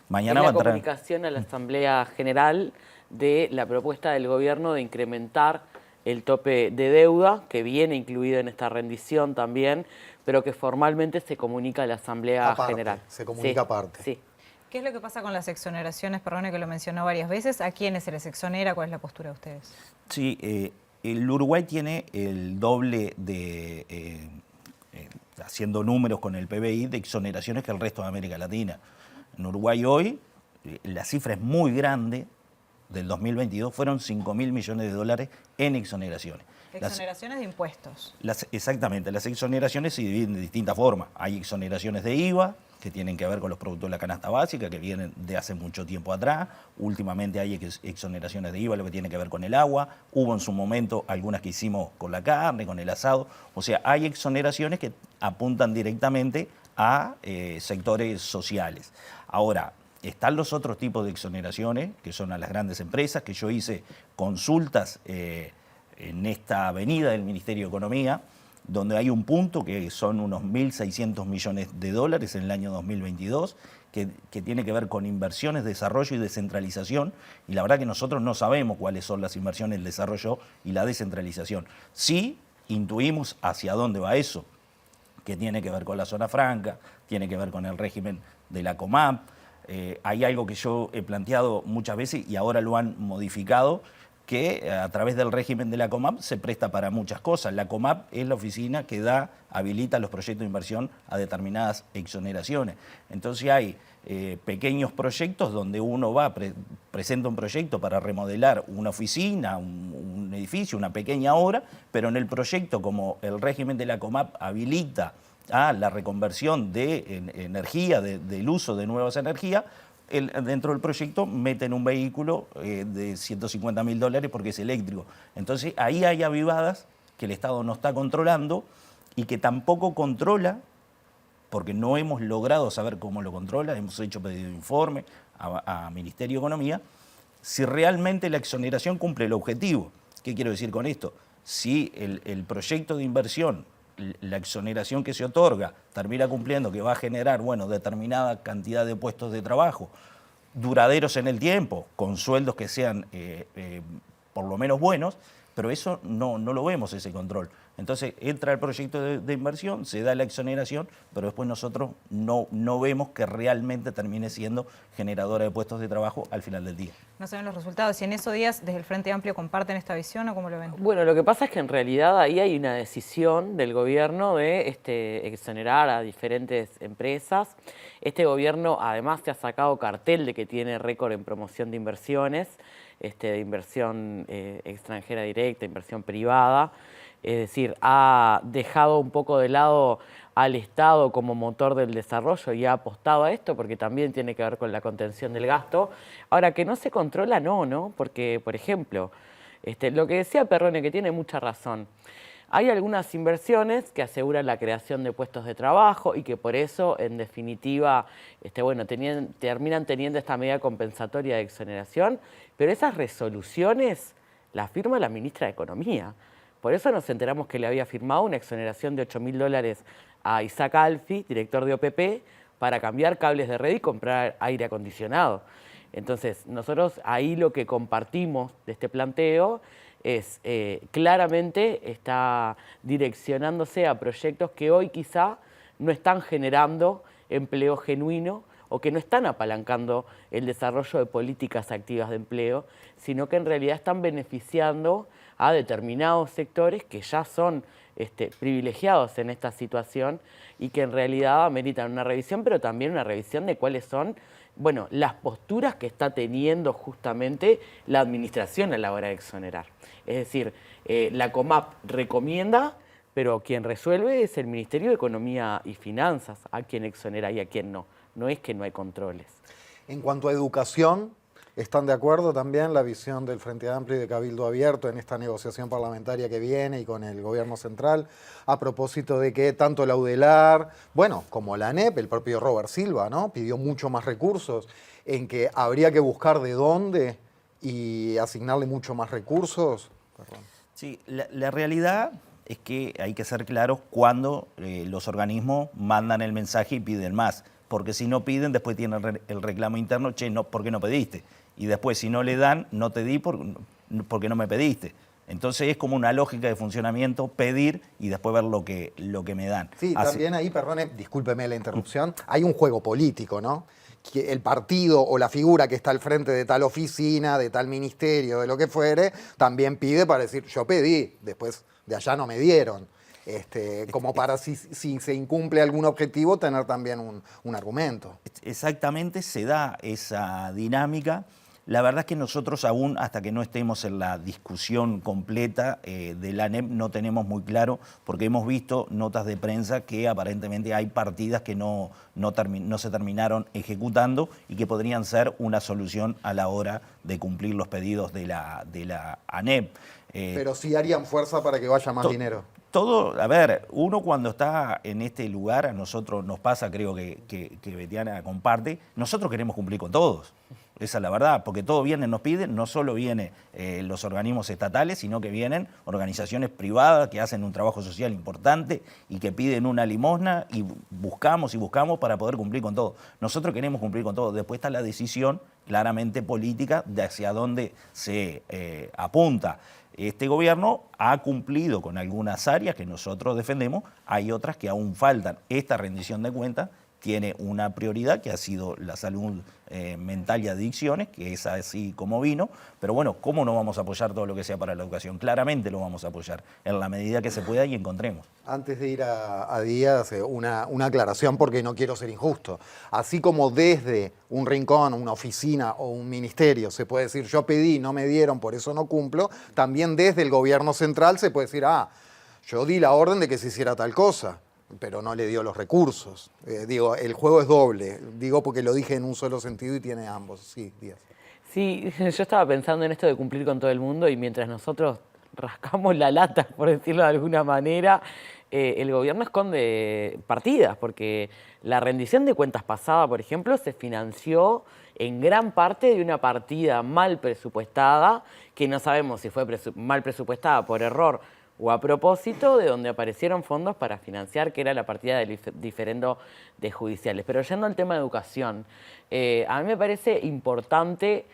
Mañana Es va a la entrar... comunicación a la Asamblea General de la propuesta del gobierno de incrementar el tope de deuda, que viene incluido en esta rendición también, pero que formalmente se comunica a la Asamblea Aparte, General. se comunica aparte. Sí. ¿Qué es lo que pasa con las exoneraciones? Perdone que lo mencionó varias veces. ¿A quiénes se les exonera? ¿Cuál es la postura de ustedes? Sí, el Uruguay tiene el doble haciendo números con el PBI, de exoneraciones que el resto de América Latina. En Uruguay hoy, la cifra es muy grande, del 2022 fueron 5.000 millones de dólares en exoneraciones. Exoneraciones de impuestos. Exactamente, las exoneraciones se dividen de distintas formas. Hay exoneraciones de IVA, que tienen que ver con los productos de la canasta básica, que vienen de hace mucho tiempo atrás. Últimamente hay exoneraciones de IVA, lo que tiene que ver con el agua. Hubo en su momento algunas que hicimos con la carne, con el asado. O sea, hay exoneraciones que apuntan directamente a sectores sociales. Ahora, están los otros tipos de exoneraciones, que son a las grandes empresas, que yo hice consultas en esta avenida del Ministerio de Economía, donde hay un punto que son unos 1.600 millones de dólares en el año 2022, que tiene que ver con inversiones, desarrollo y descentralización, y la verdad que nosotros no sabemos cuáles son las inversiones, el desarrollo y la descentralización. Sí intuimos hacia dónde va eso, que tiene que ver con la zona franca, tiene que ver con el régimen de la COMAP. Hay algo que yo he planteado muchas veces y ahora lo han modificado, que a través del régimen de la COMAP se presta para muchas cosas. La COMAP es la oficina que habilita los proyectos de inversión a determinadas exoneraciones. Entonces hay pequeños proyectos donde uno presenta un proyecto para remodelar una oficina, un edificio, una pequeña obra, pero en el proyecto, como el régimen de la COMAP habilita a la reconversión de energía, del uso de nuevas energías, dentro del proyecto meten un vehículo de 150.000 dólares porque es eléctrico. Entonces ahí hay avivadas que el Estado no está controlando y que tampoco controla, porque no hemos logrado saber cómo lo controla, hemos hecho pedido de informe a Ministerio de Economía, si realmente la exoneración cumple el objetivo. ¿Qué quiero decir con esto? Si el proyecto de inversión, la exoneración que se otorga, termina cumpliendo que va a generar, determinada cantidad de puestos de trabajo, duraderos en el tiempo, con sueldos que sean por lo menos buenos, pero eso no lo vemos, ese control. Entonces entra el proyecto de inversión, se da la exoneración, pero después nosotros no vemos que realmente termine siendo generadora de puestos de trabajo al final del día. No se ven los resultados. ¿Y en esos días desde el Frente Amplio comparten esta visión o cómo lo ven? Bueno, lo que pasa es que en realidad ahí hay una decisión del gobierno de exonerar a diferentes empresas. Este gobierno además se ha sacado cartel de que tiene récord en promoción de inversiones, de inversión extranjera directa, inversión privada. Es decir, ha dejado un poco de lado al Estado como motor del desarrollo y ha apostado a esto porque también tiene que ver con la contención del gasto. Ahora, que no se controla, no, porque, por ejemplo, lo que decía Perrone, que tiene mucha razón, hay algunas inversiones que aseguran la creación de puestos de trabajo y que por eso, en definitiva, terminan teniendo esta medida compensatoria de exoneración, pero esas resoluciones las firma la ministra de Economía. Por eso nos enteramos que le había firmado una exoneración de $8.000 a Isaac Alfi, director de OPP, para cambiar cables de red y comprar aire acondicionado. Entonces, nosotros ahí lo que compartimos de este planteo es claramente está direccionándose a proyectos que hoy quizá no están generando empleo genuino o que no están apalancando el desarrollo de políticas activas de empleo, sino que en realidad están beneficiando a determinados sectores que ya son privilegiados en esta situación y que en realidad ameritan una revisión, pero también una revisión de cuáles son, bueno, las posturas que está teniendo justamente la administración a la hora de exonerar. Es decir, la COMAP recomienda, pero quien resuelve es el Ministerio de Economía y Finanzas, a quien exonera y a quien no. No es que no hay controles. En cuanto a educación, ¿están de acuerdo también la visión del Frente Amplio y de Cabildo Abierto en esta negociación parlamentaria que viene y con el gobierno central? A propósito de que tanto la UDELAR, bueno, como la ANEP, el propio Robert Silva, ¿no?, pidió mucho más recursos, en que habría que buscar de dónde y asignarle mucho más recursos. Perdón. Sí, la realidad es que hay que ser claros cuando los organismos mandan el mensaje y piden más. Porque si no piden, después tienen el reclamo interno, che, no, ¿por qué no pediste? Y después, si no le dan, no te di porque no me pediste. Entonces es como una lógica de funcionamiento, pedir y después ver lo que me dan. Sí, también ahí, perdone, discúlpeme la interrupción, hay un juego político, ¿no? Que el partido o la figura que está al frente de tal oficina, de tal ministerio, de lo que fuere, también pide para decir, yo pedí, después de allá no me dieron. Como para si se incumple algún objetivo, tener también un argumento. Exactamente, se da esa dinámica. La verdad es que nosotros aún, hasta que no estemos en la discusión completa de la ANEP, no tenemos muy claro, porque hemos visto notas de prensa que aparentemente hay partidas que no se terminaron ejecutando y que podrían ser una solución a la hora de cumplir los pedidos de la ANEP. Pero sí harían fuerza para que vaya más dinero. Todo, a ver, uno cuando está en este lugar, a nosotros nos pasa, creo que Betiana comparte, nosotros queremos cumplir con todos. Esa es la verdad, porque todos vienen, nos piden, no solo vienen los organismos estatales, sino que vienen organizaciones privadas que hacen un trabajo social importante y que piden una limosna y buscamos para poder cumplir con todo. Nosotros queremos cumplir con todo. Después está la decisión claramente política de hacia dónde se apunta. Este gobierno ha cumplido con algunas áreas que nosotros defendemos, hay otras que aún faltan. Esta rendición de cuentas tiene una prioridad que ha sido la salud mental y adicciones, que es así como vino, pero bueno, ¿cómo no vamos a apoyar todo lo que sea para la educación? Claramente lo vamos a apoyar en la medida que se pueda y encontremos. Antes de ir a Díaz, una aclaración porque no quiero ser injusto. Así como desde un rincón, una oficina o un ministerio se puede decir yo pedí, no me dieron, por eso no cumplo, también desde el gobierno central se puede decir, yo di la orden de que se hiciera tal cosa, pero no le dio los recursos. El juego es doble, digo porque lo dije en un solo sentido y tiene ambos. Sí, Díaz. Sí, yo estaba pensando en esto de cumplir con todo el mundo y mientras nosotros rascamos la lata, por decirlo de alguna manera, el gobierno esconde partidas, porque la rendición de cuentas pasada, por ejemplo, se financió en gran parte de una partida mal presupuestada, que no sabemos si fue mal presupuestada por error o a propósito, de donde aparecieron fondos para financiar, que era la partida del diferendo de judiciales. Pero yendo al tema de educación, a mí me parece importante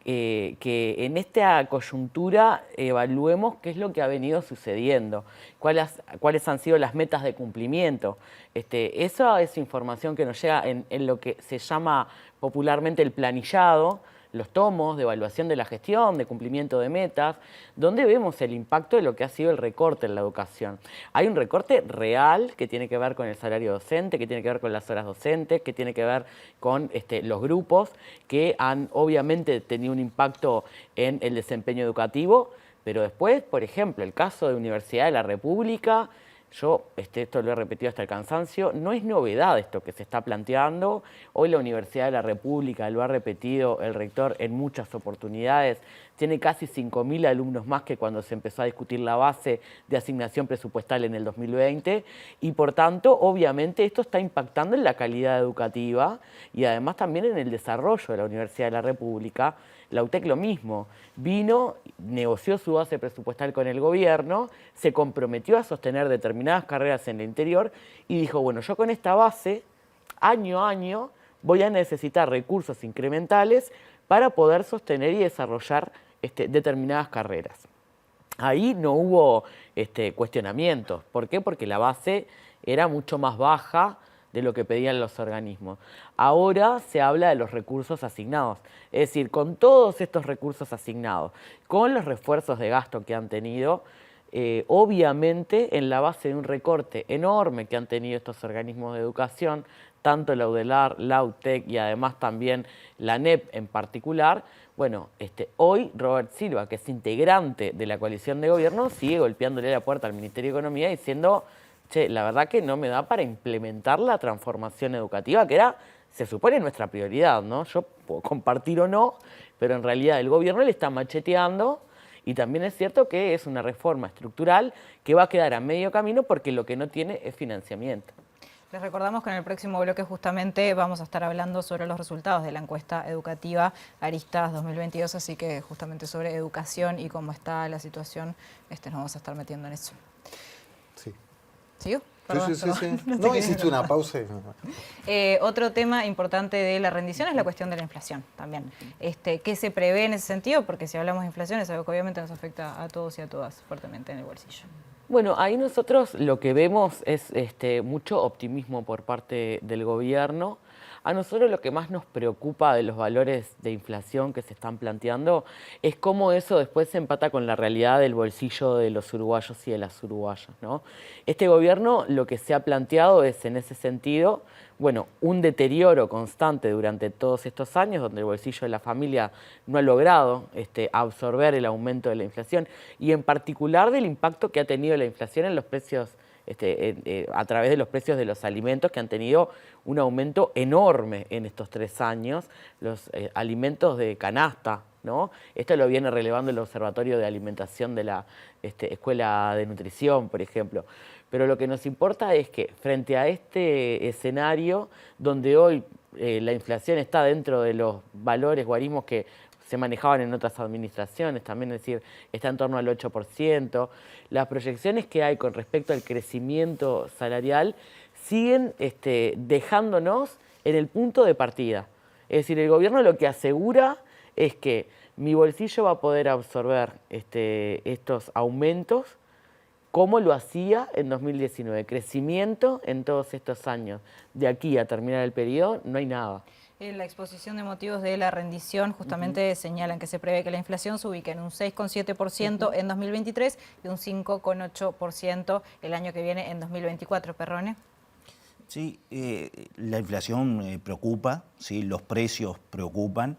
que en esta coyuntura evaluemos qué es lo que ha venido sucediendo, cuáles han sido las metas de cumplimiento. Esa es información que nos llega en lo que se llama popularmente el planillado, los tomos de evaluación de la gestión, de cumplimiento de metas, donde vemos el impacto de lo que ha sido el recorte en la educación. Hay un recorte real que tiene que ver con el salario docente, que tiene que ver con las horas docentes, que tiene que ver con los grupos, que han obviamente tenido un impacto en el desempeño educativo, pero después, por ejemplo, el caso de Universidad de la República, yo esto lo he repetido hasta el cansancio, no es novedad esto que se está planteando. Hoy la Universidad de la República, lo ha repetido el rector en muchas oportunidades, tiene casi 5.000 alumnos más que cuando se empezó a discutir la base de asignación presupuestal en el 2020 y por tanto, obviamente, esto está impactando en la calidad educativa y además también en el desarrollo de la Universidad de la República. La UTEC lo mismo, vino, negoció su base presupuestal con el gobierno, se comprometió a sostener determinadas carreras en el interior y dijo, bueno, yo con esta base, año a año, voy a necesitar recursos incrementales para poder sostener y desarrollar determinadas carreras. Ahí no hubo cuestionamientos. ¿Por qué? Porque la base era mucho más baja de lo que pedían los organismos. Ahora se habla de los recursos asignados, es decir, con todos estos recursos asignados, con los refuerzos de gasto que han tenido, obviamente en la base de un recorte enorme que han tenido estos organismos de educación, tanto la UDELAR, la UTEC y además también la NEP en particular, bueno, hoy Robert Silva, que es integrante de la coalición de gobierno, sigue golpeándole la puerta al Ministerio de Economía diciendo, che, la verdad que no me da para implementar la transformación educativa, que era, se supone, nuestra prioridad, ¿no? Yo puedo compartir o no, pero en realidad el gobierno le está macheteando y también es cierto que es una reforma estructural que va a quedar a medio camino porque lo que no tiene es financiamiento. Les recordamos que en el próximo bloque justamente vamos a estar hablando sobre los resultados de la encuesta educativa Aristas 2022, así que justamente sobre educación y cómo está la situación, nos vamos a estar metiendo en eso. Sí. ¿Sigo? Sí. No, hiciste una pausa. Otro tema importante de la rendición es la cuestión de la inflación también. ¿Qué se prevé en ese sentido? Porque si hablamos de inflación es algo que obviamente nos afecta a todos y a todas fuertemente en el bolsillo. Bueno, ahí nosotros lo que vemos es mucho optimismo por parte del gobierno. A nosotros lo que más nos preocupa de los valores de inflación que se están planteando es cómo eso después se empata con la realidad del bolsillo de los uruguayos y de las uruguayas, ¿no? Este gobierno lo que se ha planteado es, en ese sentido, bueno, un deterioro constante durante todos estos años, donde el bolsillo de la familia no ha logrado absorber el aumento de la inflación y en particular del impacto que ha tenido la inflación en los precios, a través de los precios de los alimentos que han tenido un aumento enorme en estos 3 años, los alimentos de canasta, ¿no? Esto lo viene relevando el Observatorio de Alimentación de la Escuela de Nutrición, por ejemplo. Pero lo que nos importa es que frente a este escenario, donde hoy la inflación está dentro de los valores guarismos que se manejaban en otras administraciones, también es decir, está en torno al 8%, las proyecciones que hay con respecto al crecimiento salarial siguen dejándonos en el punto de partida. Es decir, el gobierno lo que asegura es que mi bolsillo va a poder absorber estos aumentos como lo hacía en 2019. Crecimiento en todos estos años. De aquí a terminar el periodo no hay nada. En la exposición de motivos de la rendición justamente señalan que se prevé que la inflación se ubique en un 6,7% en 2023 y un 5,8% el año que viene en 2024. Perrone. Sí, la inflación preocupa, ¿sí? Los precios preocupan.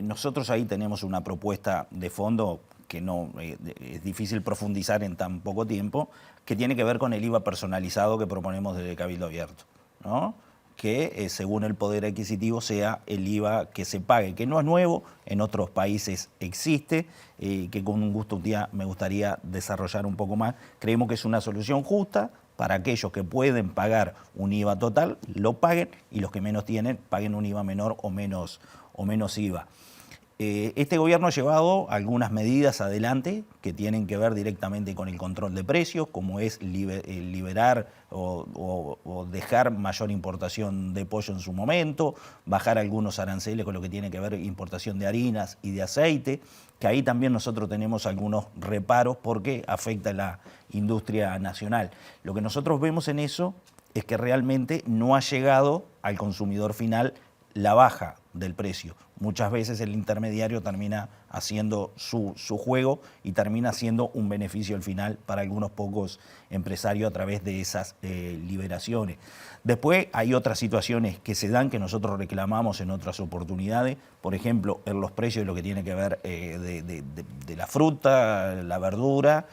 Nosotros ahí tenemos una propuesta de fondo que no es difícil profundizar en tan poco tiempo, que tiene que ver con el IVA personalizado que proponemos desde Cabildo Abierto, ¿no? Que según el poder adquisitivo sea el IVA que se pague, que no es nuevo, en otros países existe, que con un gusto un día me gustaría desarrollar un poco más. Creemos que es una solución justa para aquellos que pueden pagar un IVA total, lo paguen, y los que menos tienen, paguen un IVA menor o menos IVA. Este gobierno ha llevado algunas medidas adelante que tienen que ver directamente con el control de precios, como es liberar o dejar mayor importación de pollo en su momento, bajar algunos aranceles con lo que tiene que ver importación de harinas y de aceite, que ahí también nosotros tenemos algunos reparos porque afecta a la industria nacional. Lo que nosotros vemos en eso es que realmente no ha llegado al consumidor final la baja del precio. Muchas veces el intermediario termina haciendo su juego y termina siendo un beneficio al final para algunos pocos empresarios a través de esas liberaciones. Después hay otras situaciones que se dan que nosotros reclamamos en otras oportunidades, por ejemplo, en los precios de lo que tiene que ver de la fruta, la verdura.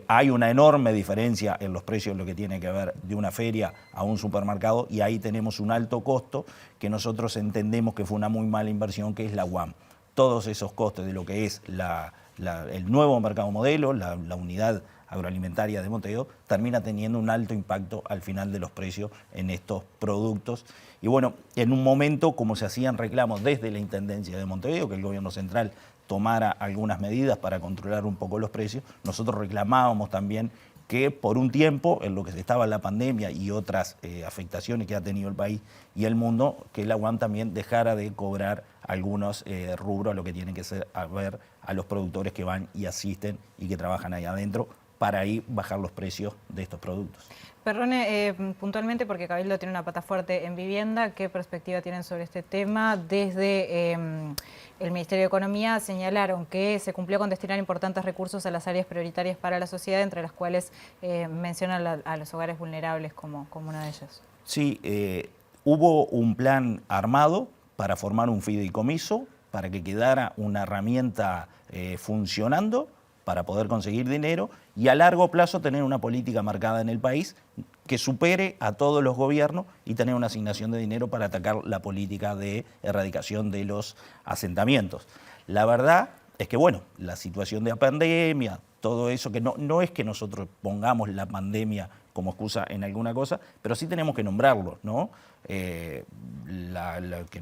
Hay una enorme diferencia en los precios de lo que tiene que ver de una feria a un supermercado y ahí tenemos un alto costo que nosotros entendemos que fue una muy mala inversión, que es la UAM. Todos esos costes de lo que es el nuevo mercado modelo, la unidad agroalimentaria de Montevideo, termina teniendo un alto impacto al final de los precios en estos productos. Y bueno, en un momento como se hacían reclamos desde la Intendencia de Montevideo, que el gobierno central tomara algunas medidas para controlar un poco los precios, nosotros reclamábamos también que por un tiempo, en lo que estaba la pandemia y otras afectaciones que ha tenido el país y el mundo, que la UAM también dejara de cobrar algunos rubros a lo que tienen que ser a ver a los productores que van y asisten y que trabajan ahí adentro para ahí bajar los precios de estos productos. Perrone, puntualmente, porque Cabildo tiene una pata fuerte en vivienda, ¿qué perspectiva tienen sobre este tema? Desde el Ministerio de Economía señalaron que se cumplió con destinar importantes recursos a las áreas prioritarias para la sociedad, entre las cuales mencionan a los hogares vulnerables como una de ellas. Sí, hubo un plan armado para formar un fideicomiso, para que quedara una herramienta funcionando, para poder conseguir dinero y a largo plazo tener una política marcada en el país que supere a todos los gobiernos y tener una asignación de dinero para atacar la política de erradicación de los asentamientos. La verdad es que, bueno, la situación de la pandemia, todo eso, que no es que nosotros pongamos la pandemia como excusa en alguna cosa, pero sí tenemos que nombrarlo, ¿no? Que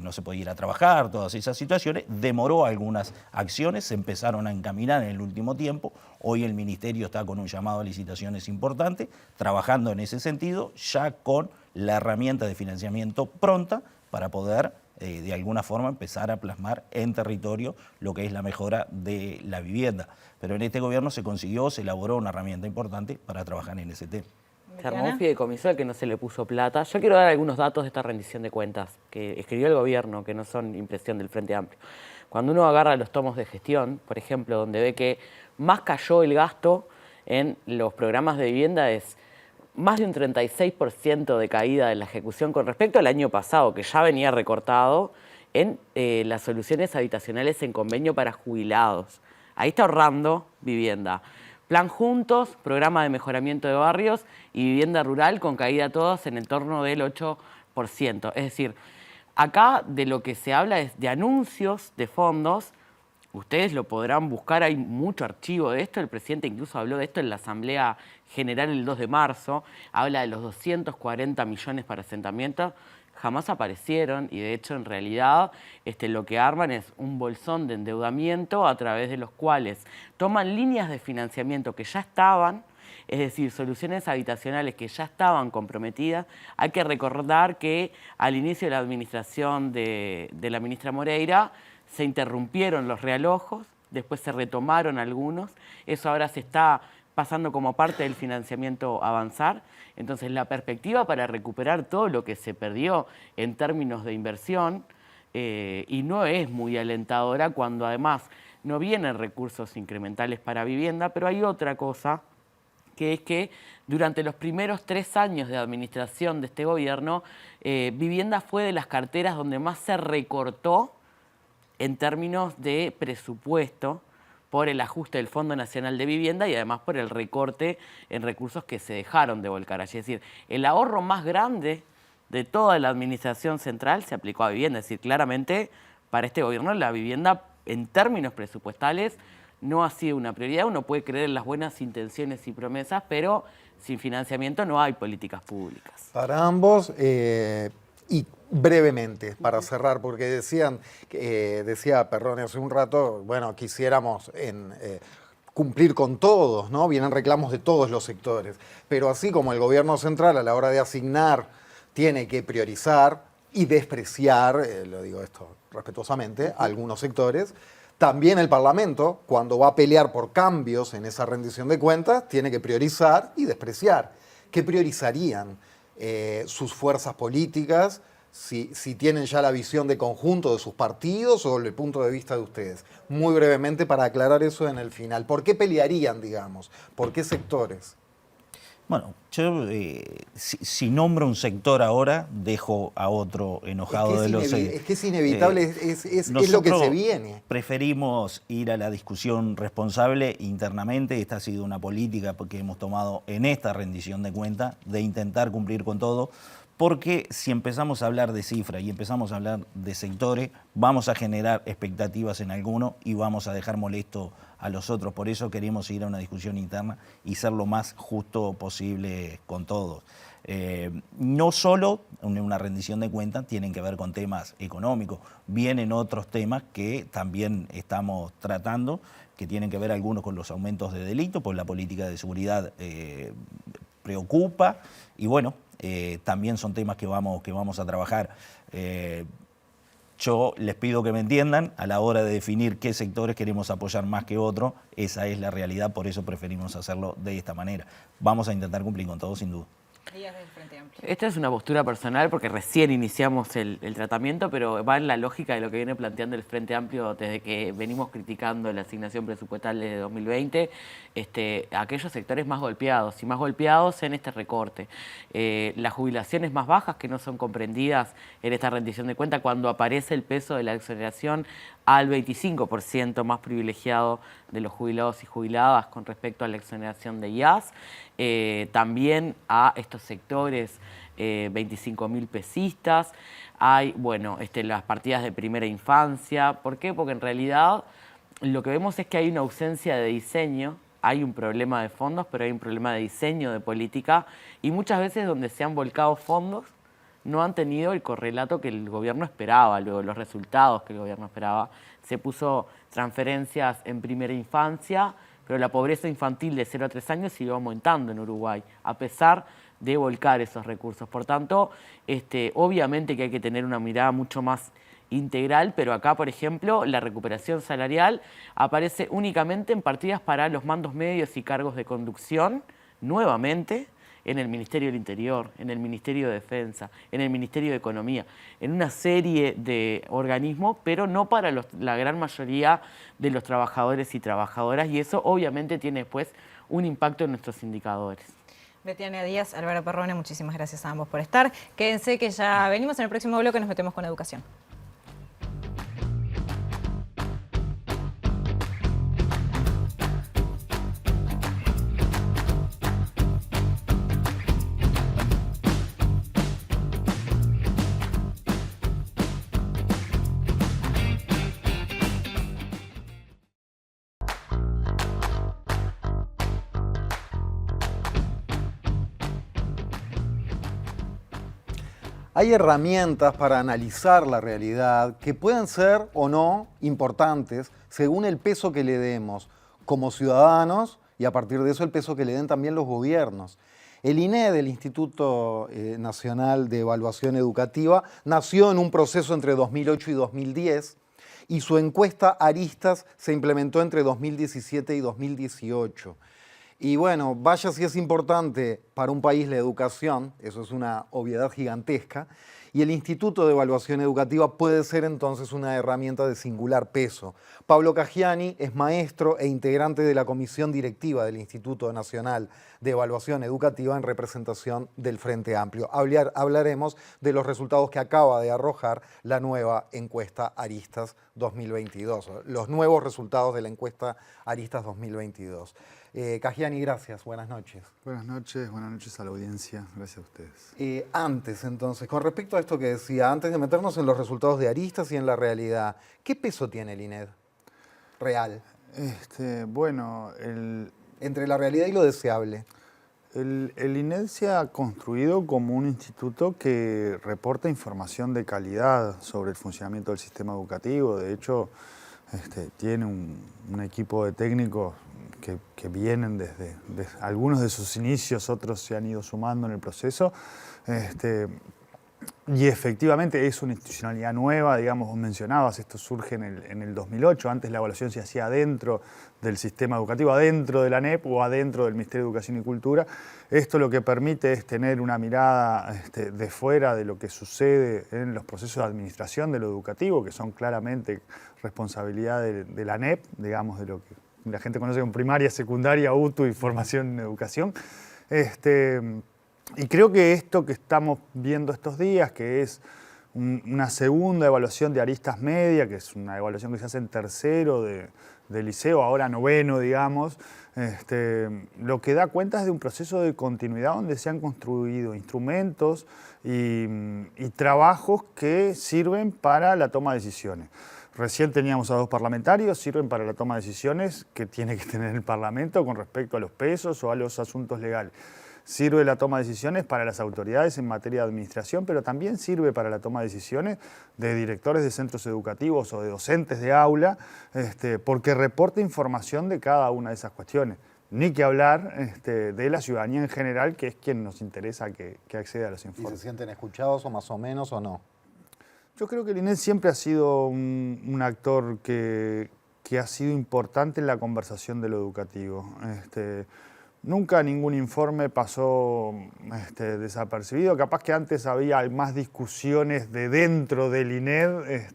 no se podía ir a trabajar, todas esas situaciones, demoró algunas acciones, se empezaron a encaminar en el último tiempo. Hoy el Ministerio está con un llamado a licitaciones importante, trabajando en ese sentido, ya con la herramienta de financiamiento pronta para poder de alguna forma empezar a plasmar en territorio lo que es la mejora de la vivienda. Pero en este gobierno se consiguió, se elaboró una herramienta importante para trabajar en ese tema. Se armó un fideicomiso al que no se le puso plata. Yo quiero dar algunos datos de esta rendición de cuentas que escribió el gobierno, que no son impresión del Frente Amplio. Cuando uno agarra los tomos de gestión, por ejemplo, donde ve que más cayó el gasto en los programas de vivienda, es más de un 36% de caída de la ejecución con respecto al año pasado, que ya venía recortado en las soluciones habitacionales en convenio para jubilados. Ahí está ahorrando vivienda. Plan Juntos, programa de mejoramiento de barrios y vivienda rural con caída todas en el torno del 8%. Es decir, acá de lo que se habla es de anuncios de fondos. Ustedes lo podrán buscar, hay mucho archivo de esto. El presidente incluso habló de esto en la Asamblea General el 2 de marzo. Habla de los 240 millones para asentamientos. Jamás aparecieron y de hecho en realidad lo que arman es un bolsón de endeudamiento a través de los cuales toman líneas de financiamiento que ya estaban, es decir, soluciones habitacionales que ya estaban comprometidas. Hay que recordar que al inicio de la administración de la ministra Moreira se interrumpieron los realojos, después se retomaron algunos, eso ahora se está pasando como parte del financiamiento avanzar. Entonces la perspectiva para recuperar todo lo que se perdió en términos de inversión y no es muy alentadora cuando además no vienen recursos incrementales para vivienda, pero hay otra cosa que es que durante los primeros 3 años de administración de este gobierno, vivienda fue de las carteras donde más se recortó en términos de presupuesto por el ajuste del Fondo Nacional de Vivienda y además por el recorte en recursos que se dejaron de volcar allí. Es decir, el ahorro más grande de toda la administración central se aplicó a vivienda. Es decir, claramente para este gobierno la vivienda en términos presupuestales no ha sido una prioridad. Uno puede creer en las buenas intenciones y promesas, pero sin financiamiento no hay políticas públicas. Para ambos, Y brevemente, para cerrar, porque decía Perrone hace un rato, bueno, quisiéramos cumplir con todos, ¿no? Vienen reclamos de todos los sectores. Pero así como el gobierno central a la hora de asignar tiene que priorizar y despreciar, lo digo esto respetuosamente, a algunos sectores, también el Parlamento, cuando va a pelear por cambios en esa rendición de cuentas, tiene que priorizar y despreciar. ¿Qué priorizarían sus fuerzas políticas si tienen ya la visión de conjunto de sus partidos o el punto de vista de ustedes? Muy brevemente para aclarar eso en el final. ¿Por qué pelearían, digamos? ¿Por qué sectores? Bueno, yo si nombro un sector ahora, dejo a otro enojado es que es inevitable, es lo que se viene. Preferimos ir a la discusión responsable internamente. Esta ha sido una política que hemos tomado en esta rendición de cuentas, de intentar cumplir con todo, porque si empezamos a hablar de cifras y empezamos a hablar de sectores, vamos a generar expectativas en algunos y vamos a dejar molesto a los otros. Por eso queremos ir a una discusión interna y ser lo más justo posible con todos. No solo una rendición de cuentas tienen que ver con temas económicos, vienen otros temas que también estamos tratando, que tienen que ver algunos con los aumentos de delito, pues la política de seguridad preocupa y bueno, también son temas que vamos a trabajar. Yo les pido que me entiendan a la hora de definir qué sectores queremos apoyar más que otros. Esa es la realidad, por eso preferimos hacerlo de esta manera. Vamos a intentar cumplir con todo, sin duda. Esta es una postura personal porque recién iniciamos el tratamiento, pero va en la lógica de lo que viene planteando el Frente Amplio desde que venimos criticando la asignación presupuestal de 2020, aquellos sectores más golpeados en este recorte. Las jubilaciones más bajas que no son comprendidas en esta rendición de cuentas cuando aparece el peso de la exoneración al 25% más privilegiado de los jubilados y jubiladas con respecto a la exoneración de IAS, también a estos sectores 25.000 pesistas, hay las partidas de primera infancia. ¿Por qué? Porque en realidad lo que vemos es que hay una ausencia de diseño, hay un problema de fondos, pero hay un problema de diseño de política y muchas veces donde se han volcado fondos no han tenido el correlato que el gobierno esperaba, luego los resultados que el gobierno esperaba. Se puso transferencias en primera infancia, pero la pobreza infantil de 0 a 3 años siguió aumentando en Uruguay, a pesar de volcar esos recursos. Por tanto, obviamente que hay que tener una mirada mucho más integral, pero acá, por ejemplo, la recuperación salarial aparece únicamente en partidas para los mandos medios y cargos de conducción, nuevamente, en el Ministerio del Interior, en el Ministerio de Defensa, en el Ministerio de Economía, en una serie de organismos, pero no para la gran mayoría de los trabajadores y trabajadoras, y eso obviamente tiene después un impacto en nuestros indicadores. Betiana Díaz, Álvaro Perrone, muchísimas gracias a ambos por estar. Quédense que ya venimos en el próximo bloque, nos metemos con educación. Hay herramientas para analizar la realidad que pueden ser o no importantes según el peso que le demos como ciudadanos y a partir de eso el peso que le den también los gobiernos. El INED, el Instituto Nacional de Evaluación Educativa, nació en un proceso entre 2008 y 2010 y su encuesta Aristas se implementó entre 2017 y 2018. Y bueno, vaya si es importante para un país la educación, eso es una obviedad gigantesca, y el Instituto de Evaluación Educativa puede ser entonces una herramienta de singular peso. Pablo Caggiani es maestro e integrante de la comisión directiva del Instituto Nacional de Evaluación Educativa en representación del Frente Amplio. Hablaremos de los resultados que acaba de arrojar la nueva encuesta Aristas 2022, los nuevos resultados de la encuesta Aristas 2022. Caggiani, gracias. Buenas noches. Buenas noches a la audiencia. Gracias a ustedes. Antes, entonces, con respecto a esto que decía, antes de meternos en los resultados de Aristas y en la realidad, ¿qué peso tiene el INED real? Bueno, Entre la realidad y lo deseable. El INED se ha construido como un instituto que reporta información de calidad sobre el funcionamiento del sistema educativo. De hecho, tiene un equipo de técnicos que vienen desde algunos de sus inicios, otros se han ido sumando en el proceso. Y efectivamente es una institucionalidad nueva, digamos, vos mencionabas, esto surge en el 2008, antes la evaluación se hacía adentro del sistema educativo, adentro de la ANEP o adentro del Ministerio de Educación y Cultura. Esto lo que permite es tener una mirada de fuera de lo que sucede en los procesos de administración de lo educativo, que son claramente responsabilidad de la ANEP, digamos, de lo que la gente conoce como primaria, secundaria, UTU y formación en educación. Y creo que esto que estamos viendo estos días, que es una segunda evaluación de aristas media, que es una evaluación que se hace en tercero de liceo, ahora noveno, digamos, lo que da cuenta es de un proceso de continuidad donde se han construido instrumentos y trabajos que sirven para la toma de decisiones. Recién teníamos a 2 parlamentarios, sirven para la toma de decisiones que tiene que tener el Parlamento con respecto a los pesos o a los asuntos legales. Sirve la toma de decisiones para las autoridades en materia de administración, pero también sirve para la toma de decisiones de directores de centros educativos o de docentes de aula, porque reporta información de cada una de esas cuestiones. Ni que hablar de la ciudadanía en general, que es quien nos interesa que acceda a los ¿Y informes. se sienten escuchados o más o menos o no? Yo creo que el INED siempre ha sido un actor que ha sido importante en la conversación de lo educativo. Nunca ningún informe pasó desapercibido. Capaz que antes había más discusiones de dentro del INED.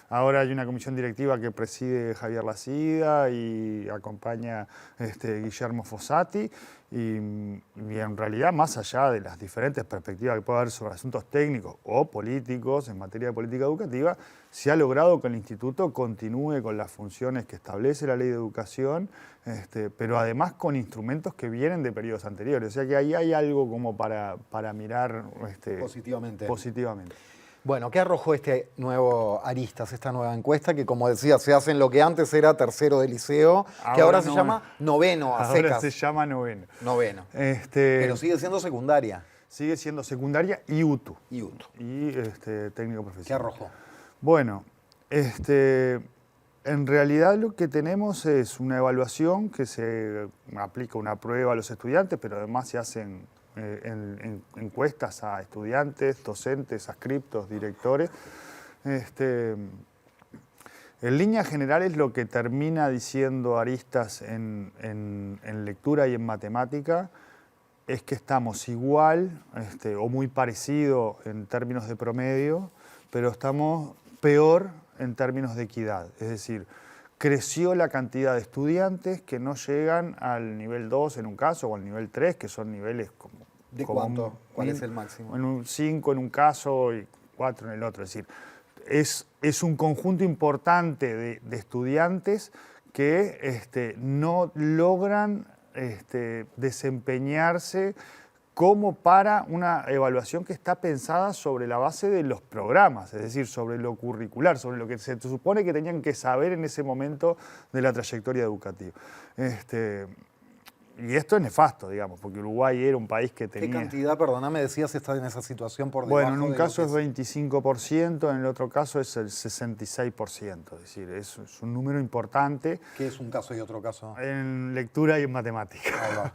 Ahora hay una comisión directiva que preside Javier Lacida y acompaña Guillermo Fossati. Y en realidad, más allá de las diferentes perspectivas que puede haber sobre asuntos técnicos o políticos en materia de política educativa, se ha logrado que el instituto continúe con las funciones que establece la ley de educación, pero además con instrumentos que vienen de periodos anteriores. O sea que ahí hay algo como para mirar Positivamente. positivamente. Bueno, ¿qué arrojó este nuevo Aristas, esta nueva encuesta? Que como decía, se hace en lo que antes era tercero de liceo, que ahora se llama noveno a Ahora secas. se llama noveno. Noveno. Pero sigue siendo secundaria. Sigue siendo secundaria y UTU. Y UTU. Y técnico profesional. ¿Qué arrojó? Bueno, en realidad lo que tenemos es una evaluación que se aplica una prueba a los estudiantes, pero además se hacen encuestas a estudiantes, docentes, adscriptos, directores. En líneas generales lo que termina diciendo Aristas en lectura y en matemática es que estamos igual o muy parecido en términos de promedio, pero estamos peor en términos de equidad. Es decir, creció la cantidad de estudiantes que no llegan al nivel 2 en un caso o al nivel 3, que son niveles como... ¿De cuánto? ¿Cuál es el máximo? En un 5 en un caso y 4 en el otro. Es decir, es un conjunto importante de estudiantes que no logran desempeñarse como para una evaluación que está pensada sobre la base de los programas, es decir, sobre lo curricular, sobre lo que se supone que tenían que saber en ese momento de la trayectoria educativa. Y esto es nefasto, digamos, porque Uruguay era un país que tenía... ¿Qué cantidad, perdóname, decías, está en esa situación por debajo? Bueno, en un de caso lo es que 25%, en el otro caso es el 66%, es decir, es un número importante. ¿Qué es un caso y otro caso? En lectura y en matemática. Ahí va.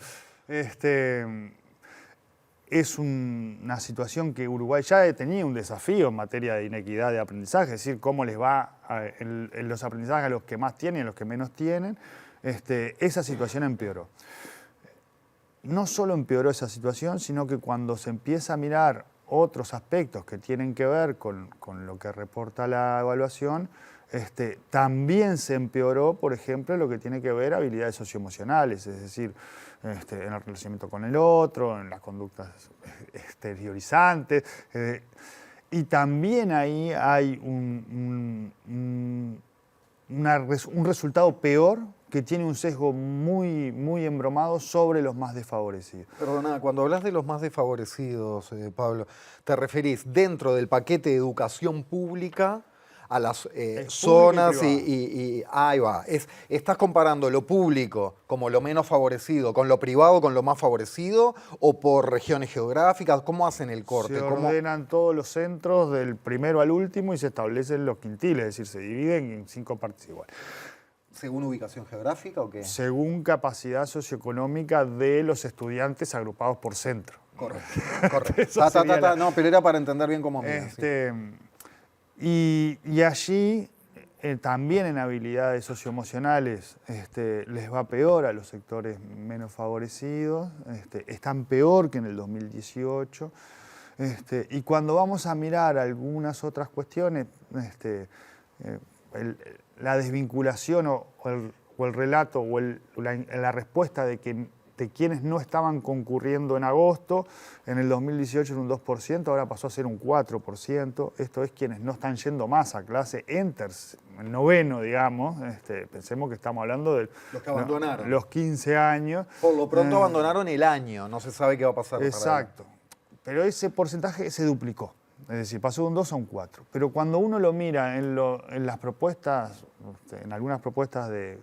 Es una situación que Uruguay ya tenía un desafío en materia de inequidad de aprendizaje, es decir, cómo les va en los aprendizajes a los que más tienen y a los que menos tienen. Esa situación empeoró. No solo empeoró esa situación, sino que cuando se empieza a mirar otros aspectos que tienen que ver con lo que reporta la evaluación, también se empeoró, por ejemplo, lo que tiene que ver habilidades socioemocionales, es decir, en el relacionamiento con el otro, en las conductas exteriorizantes. Y también ahí hay un resultado peor que tiene un sesgo muy, muy embromado sobre los más desfavorecidos. Perdona, cuando hablas de los más desfavorecidos, Pablo, ¿te referís dentro del paquete de educación pública a las Es zonas público y y ahí va. ¿Estás comparando lo público como lo menos favorecido con lo privado con lo más favorecido o por regiones geográficas? ¿Cómo hacen el corte? Se ¿Cómo? ordenan todos los centros del primero al último y se establecen los quintiles, es decir, se dividen en 5 partes iguales. ¿Según ubicación geográfica o qué? Según capacidad socioeconómica de los estudiantes agrupados por centro. Correcto, correcto. Eso sería la- No, pero era para entender bien cómo miden, sí. Y allí también en habilidades socioemocionales les va peor a los sectores menos favorecidos, están peor que en el 2018. Y cuando vamos a mirar algunas otras cuestiones, la desvinculación o el relato o la respuesta de quienes no estaban concurriendo en agosto, en el 2018 era un 2%, ahora pasó a ser un 4%. Esto es quienes no están yendo más a clase en noveno, digamos. Pensemos que estamos hablando de Los que abandonaron. los 15 años. Por lo pronto abandonaron el año, no se sabe qué va a pasar. Exacto. Pero ese porcentaje se duplicó. Es decir, pasó de un 2 a un 4. Pero cuando uno lo mira en las propuestas, en algunas propuestas de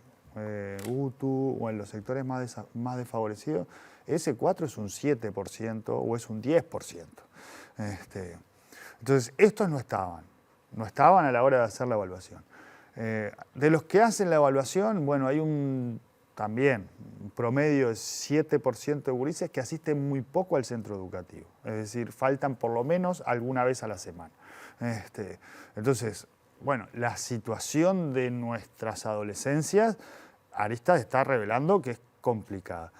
UTU o en los sectores más desfavorecidos, ese 4 es un 7% o es un 10%. Entonces, estos no estaban a la hora de hacer la evaluación. De los que hacen la evaluación, bueno, hay también un promedio de 7% de gurises que asisten muy poco al centro educativo. Es decir, faltan por lo menos alguna vez a la semana. Entonces, bueno, la situación de nuestras adolescencias, Aristas está revelando que es complicada.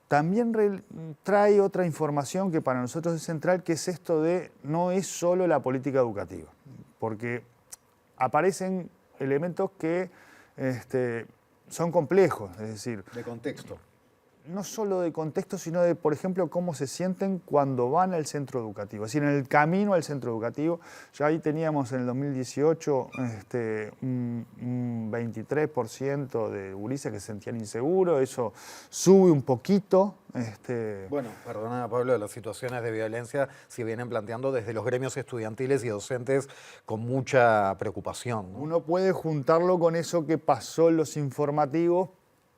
También trae otra información que para nosotros es central, que es esto de no es solo la política educativa, porque aparecen elementos que son complejos, es decir, De contexto. no solo de contexto, sino de, por ejemplo, cómo se sienten cuando van al centro educativo. Es decir, en el camino al centro educativo, ya ahí teníamos en el 2018 un 23% de gurises que se sentían inseguros, eso sube un poquito. Bueno, perdona Pablo, las situaciones de violencia se vienen planteando desde los gremios estudiantiles y docentes con mucha preocupación, ¿no? Uno puede juntarlo con eso que pasó en los informativos,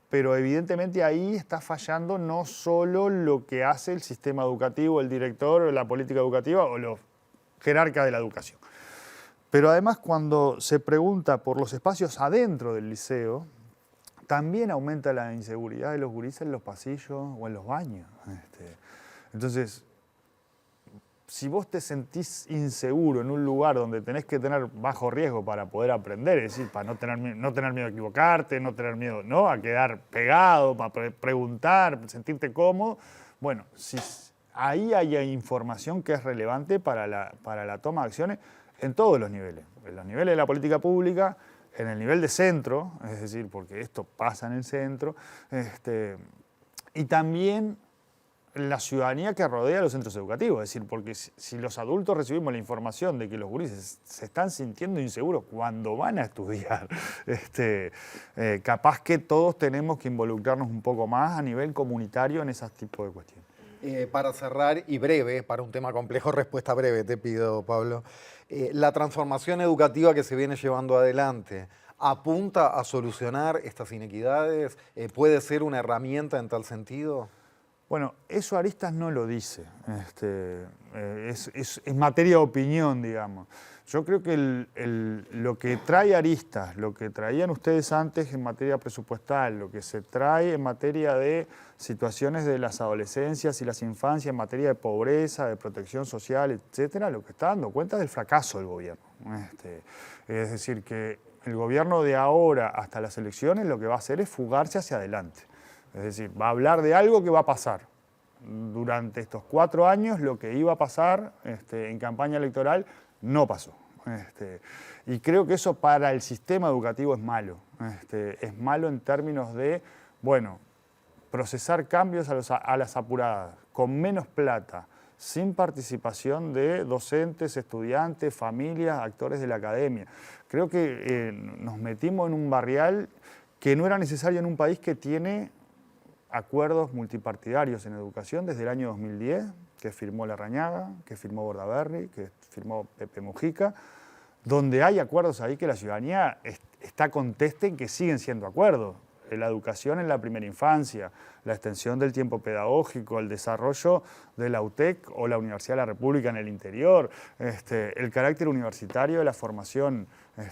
pero evidentemente ahí está fallando no solo lo que hace el sistema educativo, el director, la política educativa o los jerarcas de la educación. Pero además cuando se pregunta por los espacios adentro del liceo, también aumenta la inseguridad de los gurises en los pasillos o en los baños. Entonces, si vos te sentís inseguro en un lugar donde tenés que tener bajo riesgo para poder aprender, es decir, para no tener miedo a equivocarte, no tener miedo, ¿no?, a quedar pegado, para preguntar, sentirte cómodo, bueno, si ahí hay información que es relevante para la toma de acciones en todos los niveles. En los niveles de la política pública, en el nivel de centro, es decir, porque esto pasa en el centro, y también la ciudadanía que rodea los centros educativos. Es decir, porque si los adultos recibimos la información de que los gurises se están sintiendo inseguros cuando van a estudiar, capaz que todos tenemos que involucrarnos un poco más a nivel comunitario en ese tipo de cuestiones. Para cerrar, y breve, para un tema complejo, respuesta breve te pido, Pablo. La transformación educativa que se viene llevando adelante, ¿apunta a solucionar estas inequidades? ¿Puede ser una herramienta en tal sentido? Bueno, eso Aristas no lo dice, es materia de opinión, digamos. Yo creo que lo que trae Aristas, lo que traían ustedes antes en materia presupuestal, lo que se trae en materia de situaciones de las adolescencias y las infancias, en materia de pobreza, de protección social, etcétera, lo que está dando cuenta del fracaso del gobierno. Es decir, que el gobierno de ahora hasta las elecciones lo que va a hacer es fugarse hacia adelante. Es decir, va a hablar de algo que va a pasar. Durante estos 4 años lo que iba a pasar en campaña electoral no pasó. Y creo que eso para el sistema educativo es malo. Es malo en términos de, bueno, procesar cambios a las apuradas, con menos plata, sin participación de docentes, estudiantes, familias, actores de la academia. Creo que nos metimos en un barrial que no era necesario en un país que tiene acuerdos multipartidarios en educación desde el año 2010, que firmó Larrañaga, que firmó Bordaberry, que firmó Pepe Mujica, donde hay acuerdos ahí que la ciudadanía está contesta en que siguen siendo acuerdos. La educación en la primera infancia, la extensión del tiempo pedagógico, el desarrollo de la UTEC o la Universidad de la República en el interior, el carácter universitario de la formación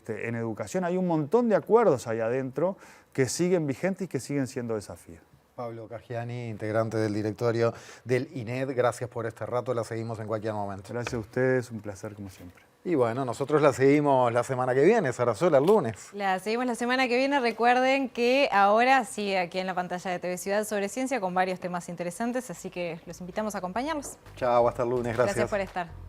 en educación. Hay un montón de acuerdos ahí adentro que siguen vigentes y que siguen siendo desafíos. Pablo Caggiani, integrante del directorio del INED, gracias por este rato, la seguimos en cualquier momento. Gracias a ustedes, un placer como siempre. Y bueno, nosotros la seguimos la semana que viene, Sarasola, el lunes. La seguimos la semana que viene. Recuerden que ahora sigue aquí en la pantalla de TV Ciudad Sobre Ciencia con varios temas interesantes, así que los invitamos a acompañarlos. Chao, hasta el lunes, gracias. Gracias por estar.